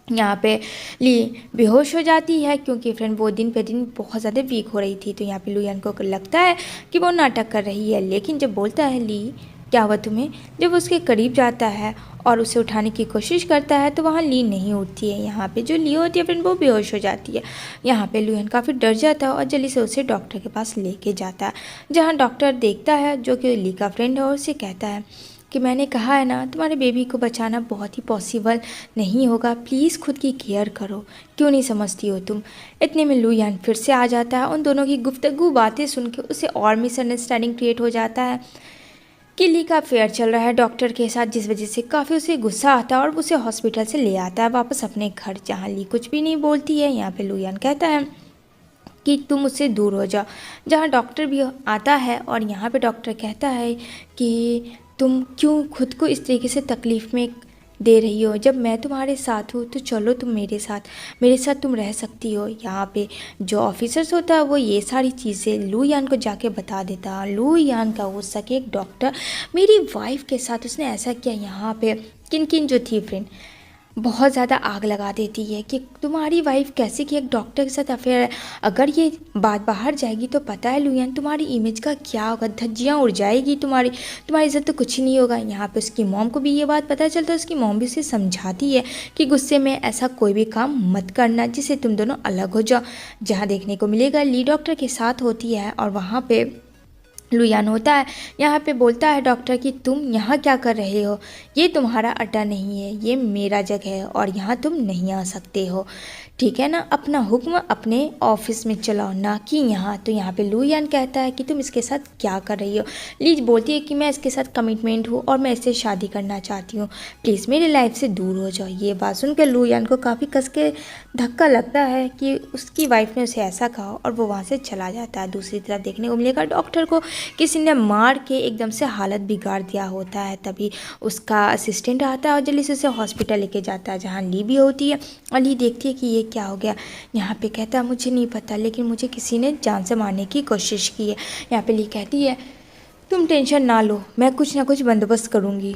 यहाँ पे ली बेहोश हो जाती है क्योंकि फ्रेंड वो दिन पे दिन बहुत ज़्यादा वीक हो रही थी। तो यहाँ पे लुयान को लगता है कि वो नाटक कर रही है, लेकिन जब बोलता है ली क्या हुआ तुम्हें, जब उसके करीब जाता है और उसे उठाने की कोशिश करता है तो वहाँ ली नहीं उठती है। यहाँ पे जो ली होती है फ्रेंड वो बेहोश हो जाती है। यहाँ पे लुयान काफ़ी डर जाता है और जल्दी से उसे डॉक्टर के पास लेके जाता है, जहाँ डॉक्टर देखता है जो कि ली का फ्रेंड है और उसे कहता है कि मैंने कहा है ना तुम्हारे बेबी को बचाना बहुत ही पॉसिबल नहीं होगा, प्लीज़ खुद की केयर करो, क्यों नहीं समझती हो तुम। इतने में लुयान फिर से आ जाता है। उन दोनों की गुफ्तगू बातें सुन के उसे और मिसअंडरस्टैंडिंग क्रिएट हो जाता है कि ली का अफेयर चल रहा है डॉक्टर के साथ, जिस वजह से काफ़ी उसे गुस्सा आता है और उसे हॉस्पिटल से ले आता है वापस अपने घर, जहाँ ली कुछ भी नहीं बोलती है। यहाँ पे लुयान कहता है कि तुम उससे दूर हो जाओ, जहाँ डॉक्टर भी आता है और यहाँ पे डॉक्टर कहता है कि तुम क्यों खुद को इस तरीके से तकलीफ़ में दे रही हो, जब मैं तुम्हारे साथ हूँ तो चलो तुम मेरे साथ तुम रह सकती हो। यहाँ पे जो ऑफिसर्स होता है वो ये सारी चीज़ें लुयान को जाके बता देता। लुयान का वो सके एक डॉक्टर मेरी वाइफ के साथ उसने ऐसा किया। यहाँ पे किनकिन जो थी फ्रेंड बहुत ज़्यादा आग लगा देती है कि तुम्हारी वाइफ कैसे कि एक डॉक्टर के साथ अफेयर है, अगर ये बात बाहर जाएगी तो पता है लुयान तुम्हारी इमेज का क्या होगा, धज्जियाँ उड़ जाएगी, तुम्हारी इज्जत तो कुछ ही नहीं होगा। यहाँ पे उसकी मॉम को भी ये बात पता चलता है, उसकी मॉम भी उसे समझाती है कि गुस्से में ऐसा कोई भी काम मत करना जिससे तुम दोनों अलग हो जाओ। जहाँ देखने को मिलेगा ली डॉक्टर के साथ होती है और वहाँ पे लुयान होता है। यहाँ पे बोलता है डॉक्टर कि तुम यहाँ क्या कर रहे हो, ये तुम्हारा अड्डा नहीं है, ये मेरा जगह है और यहाँ तुम नहीं आ सकते हो। ठीक है ना, अपना हुक्म अपने ऑफिस में चलाओ, ना कि यहाँ। तो यहाँ पे लुयान कहता है कि तुम इसके साथ क्या कर रही हो। लीज बोलती है कि मैं इसके साथ कमिटमेंट हूँ और मैं इससे शादी करना चाहती हूँ, प्लीज़ मेरी लाइफ से दूर हो जाओ। ये बात सुनकर लुयान को काफ़ी कस के धक्का लगता है कि उसकी वाइफ ने उसे ऐसा कहा और वो वहाँ से चला जाता है। दूसरी तरफ देखने को मिलेगा डॉक्टर को किसी ने मार के एकदम से हालत बिगाड़ दिया होता है। तभी उसका असिस्टेंट आता है और जल्दी से उसे हॉस्पिटल लेके जाता है, जहाँ ली भी होती है। और ली देखती है कि ये क्या हो गया। यहाँ पे कहता है मुझे नहीं पता, लेकिन मुझे किसी ने जान से मारने की कोशिश की है। यहाँ पे ली कहती है तुम टेंशन ना लो, मैं कुछ ना कुछ बंदोबस्त करूँगी,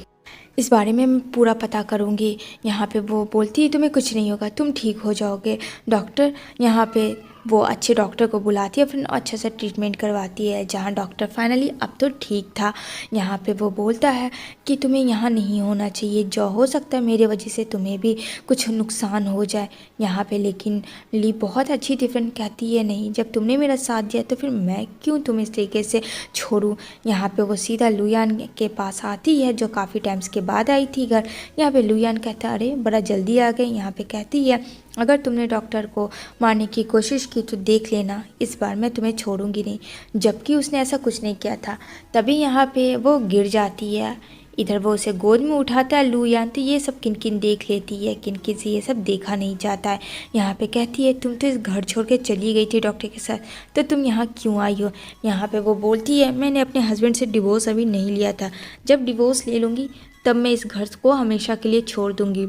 इस बारे में मैं पूरा पता करूँगी। यहाँ पे वो बोलती है तुम्हें कुछ नहीं होगा, तुम ठीक हो जाओगे। डॉक्टर यहाँ पे वो अच्छे डॉक्टर को बुलाती है, फिर अच्छा सा ट्रीटमेंट करवाती है, जहाँ डॉक्टर फाइनली अब तो ठीक था। यहाँ पे वो बोलता है कि तुम्हें यहाँ नहीं होना चाहिए, जो हो सकता है मेरे वजह से तुम्हें भी कुछ नुकसान हो जाए। यहाँ पे लेकिन ली बहुत अच्छी थी, फिर कहती है नहीं, जब तुमने मेरा साथ दिया तो फिर मैं क्यों तुम्हें इस तरीके से छोड़ूँ। यहाँ पे वो सीधा लुयान के पास आती है, जो काफ़ी टाइम्स के बाद आई थी घर। यहाँ पे लुयान कहता है अरे बड़ा जल्दी आ गए। यहाँ पे कहती है अगर तुमने डॉक्टर को मारने की कोशिश की तो देख लेना, इस बार मैं तुम्हें छोड़ूंगी नहीं, जबकि उसने ऐसा कुछ नहीं किया था। तभी यहाँ पे वो गिर जाती है। इधर वो उसे गोद में उठाता है लुयान, तो ये सब किनकिन देख लेती है, किनकिन से ये सब देखा नहीं जाता है। यहाँ पे कहती है तुम तो इस घर छोड़ के चली गई थी डॉक्टर के साथ, तो तुम यहाँ क्यों आई हो। यहाँ पे वो बोलती है मैंने अपने हस्बैंड से डिवोर्स अभी नहीं लिया था, जब डिवोर्स ले लूँगी तब मैं इस घर को हमेशा के लिए छोड़ दूँगी।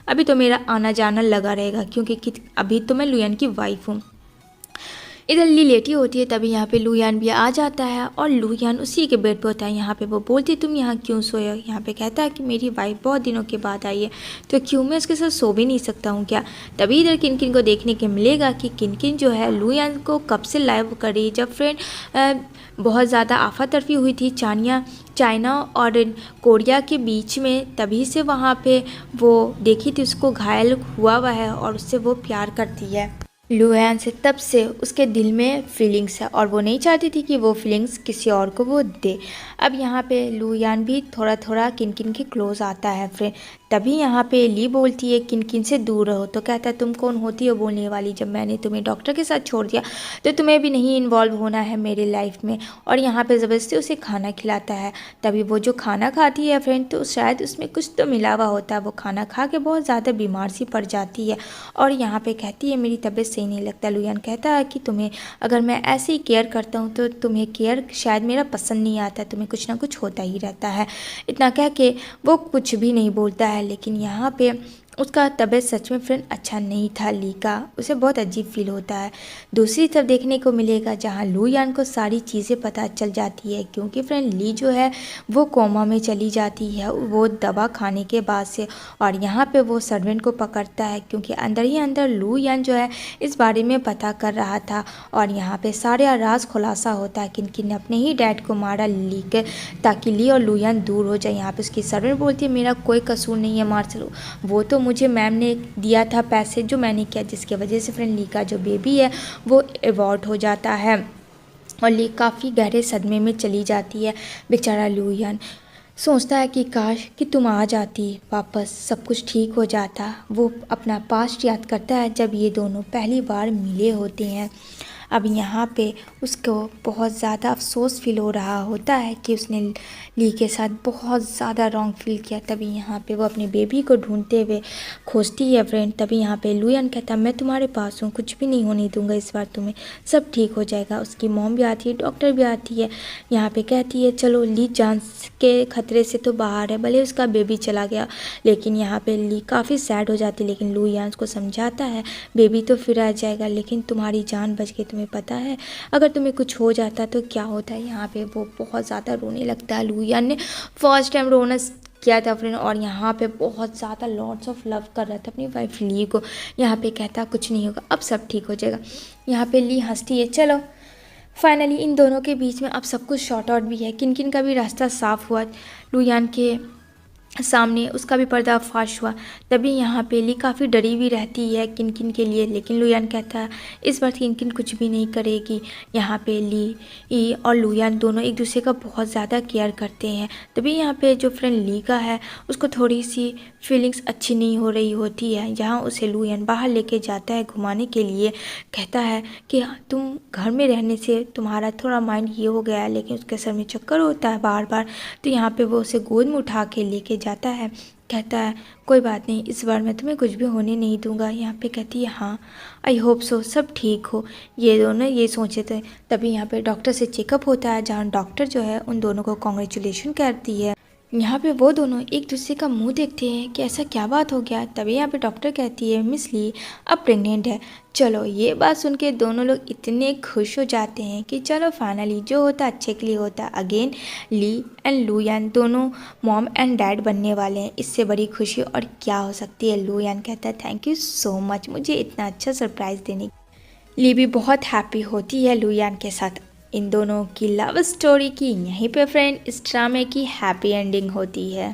अभी तो मेरा आना जाना लगा रहेगा, क्योंकि अभी तो मैं लुयान की वाइफ हूँ। इधर ली लेटी होती है, तभी यहाँ पे लुयान भी आ जाता है और लुयान उसी के बेड पे होता है। यहाँ पे वो बोलती है तुम यहाँ क्यों सोए हो। यहाँ पे कहता है कि मेरी वाइफ बहुत दिनों के बाद आई है, तो क्यों मैं उसके साथ सो भी नहीं सकता हूँ क्या। तभी इधर किनकिन को देखने के मिलेगा कि किनकिन जो है लुयान को कब से लाइव करी, जब फ्रेंड बहुत ज़्यादा आफातरफी हुई थी चाइना और कोरिया के बीच में, तभी से वहाँ पे वो देखी थी उसको घायल हुआ हुआ है और उससे वो प्यार करती है। लुयान से तब से उसके दिल में फीलिंग्स है और वो नहीं चाहती थी कि वो फीलिंग्स किसी और को वो दे। अब यहाँ पे लुयान भी थोड़ा थोड़ा किनकिन के क्लोज आता है फ्रेंड। तभी यहाँ पे ली बोलती है किनकिन से दूर रहो, तो कहता है तुम कौन होती हो बोलने वाली, जब मैंने तुम्हें डॉक्टर के साथ छोड़ दिया तो तुम्हें भी नहीं इन्वॉल्व होना है मेरी लाइफ में। और यहाँ पे ज़बरदस्ती उसे खाना खिलाता है। तभी वो जो खाना खाती है फ्रेंड, तो शायद उसमें कुछ तो मिला हुआ होता है। वो खाना खा के बहुत ज़्यादा बीमार सी पड़ जाती है और यहाँ पे कहती है मेरी तबीयत सही नहीं लगता। लुयान कहता है कि तुम्हें अगर मैं ऐसे ही केयर करता हूँ तो तुम्हें केयर शायद मेरा पसंद नहीं आता, तुम्हें कुछ ना कुछ होता ही रहता है। इतना कह के वो कुछ भी नहीं बोलता है, लेकिन यहाँ पे उसका तबीयत सच में फ्रेंड अच्छा नहीं था। ली का उसे बहुत अजीब फील होता है। दूसरी तरफ देखने को मिलेगा जहाँ लुयान को सारी चीज़ें पता चल जाती है, क्योंकि फ्रेंड ली जो है वो कोमा में चली जाती है वो दवा खाने के बाद से। और यहाँ पे वो सर्वेंट को पकड़ता है, क्योंकि अंदर ही अंदर लुयान जो है इस बारे में पता कर रहा था और यहाँ पे सारे राज खुलासा होता है किन ने अपने ही डैड को मारा ली के, ताकि ली और लुयान दूर हो जाए। यहाँ पे उसकी सर्वेंट बोलती है मेरा कोई कसूर नहीं है मार्शल, वो तो मुझे मैम ने दिया था पैसे जो मैंने किया, जिसके वजह से फ्रेंड ली का जो बेबी है वो एबॉर्ट हो जाता है और ली काफ़ी गहरे सदमे में चली जाती है। बेचारा लुयान सोचता है कि काश कि तुम आ जाती वापस, सब कुछ ठीक हो जाता। वो अपना पास्ट याद करता है जब ये दोनों पहली बार मिले होते हैं। अब यहाँ पे उसको बहुत ज़्यादा अफसोस फील हो रहा होता है कि उसने ली के साथ बहुत ज़्यादा रॉन्ग फील किया। तभी यहाँ पे वो अपने बेबी को ढूंढते हुए खोजती है फ्रेंड। तभी यहाँ पे लुयान कहता मैं तुम्हारे पास हूँ, कुछ भी नहीं होने दूंगा इस बार, तुम्हें सब ठीक हो जाएगा। उसकी मॉम भी आती है, डॉक्टर भी आती है। यहाँ पे कहती है चलो ली जान के खतरे से तो बाहर है, भले उसका बेबी चला गया। लेकिन यहाँ पे ली काफ़ी सैड हो जाती है, लेकिन लुयान उसको समझाता है बेबी तो फिर आ जाएगा, लेकिन तुम्हारी जान बच गई, तुम्हें पता है अगर तुम्हें कुछ हो जाता तो क्या होता है। यहाँ पे वो बहुत ज़्यादा रोने लगता है। लुयान ने फर्स्ट टाइम रोना किया था फ्रेंड और यहाँ पे बहुत ज़्यादा लॉट्स ऑफ लव कर रहा था अपनी वाइफ ली को। यहाँ पे कहता कुछ नहीं होगा, अब सब ठीक हो जाएगा। यहाँ पे ली हंसती है। चलो फाइनली इन दोनों के बीच में अब सब कुछ शॉर्ट आउट भी है, किन किन का भी रास्ता साफ हुआ। लुयान के सामने उसका भी पर्दाफाश हुआ। तभी यहाँ पे ली काफ़ी डरी हुई रहती है किनकिन के लिए, लेकिन लुयान कहता है इस बार किनकिन कुछ भी नहीं करेगी। यहाँ पे ली और लुयान दोनों एक दूसरे का बहुत ज़्यादा केयर करते हैं। तभी यहाँ पे जो फ्रेंड ली का है उसको थोड़ी सी फीलिंग्स अच्छी नहीं हो रही होती है। जहाँ उसे लुयान बाहर लेके जाता है घुमाने के लिए, कहता है कि तुम घर में रहने से तुम्हारा थोड़ा माइंड ये हो गया है, लेकिन उसके सर में चक्कर होता है बार बार। तो यहाँ पे वो उसे गोद में उठा के लेके जाता है, कहता है कोई बात नहीं, इस बार मैं तुम्हें कुछ भी होने नहीं दूंगा। यहाँ पे कहती है हाँ आई होप सो, सब ठीक हो। ये दोनों ये सोचे थे। तभी यहाँ पे डॉक्टर से चेकअप होता है, जहाँ डॉक्टर जो है उन दोनों को कॉन्ग्रेचुलेशन करती है। यहाँ पे वो दोनों एक दूसरे का मुंह देखते हैं कि ऐसा क्या बात हो गया। तभी यहाँ पे डॉक्टर कहती है मिस ली अब प्रेग्नेंट है। चलो ये बात सुन के दोनों लोग इतने खुश हो जाते हैं कि चलो फाइनली जो होता अच्छे के लिए होता। अगेन ली एंड लुयान दोनों मॉम एंड डैड बनने वाले हैं। इससे बड़ी खुशी और क्या हो सकती है। लुयान कहता है थैंक यू सो मच मुझे इतना अच्छा सरप्राइज़ देने की। ली भी बहुत हैप्पी होती है लुयान के साथ। इन दोनों की लव स्टोरी की यहीं पे फ्रेंड इस ड्रामे की हैप्पी एंडिंग होती है।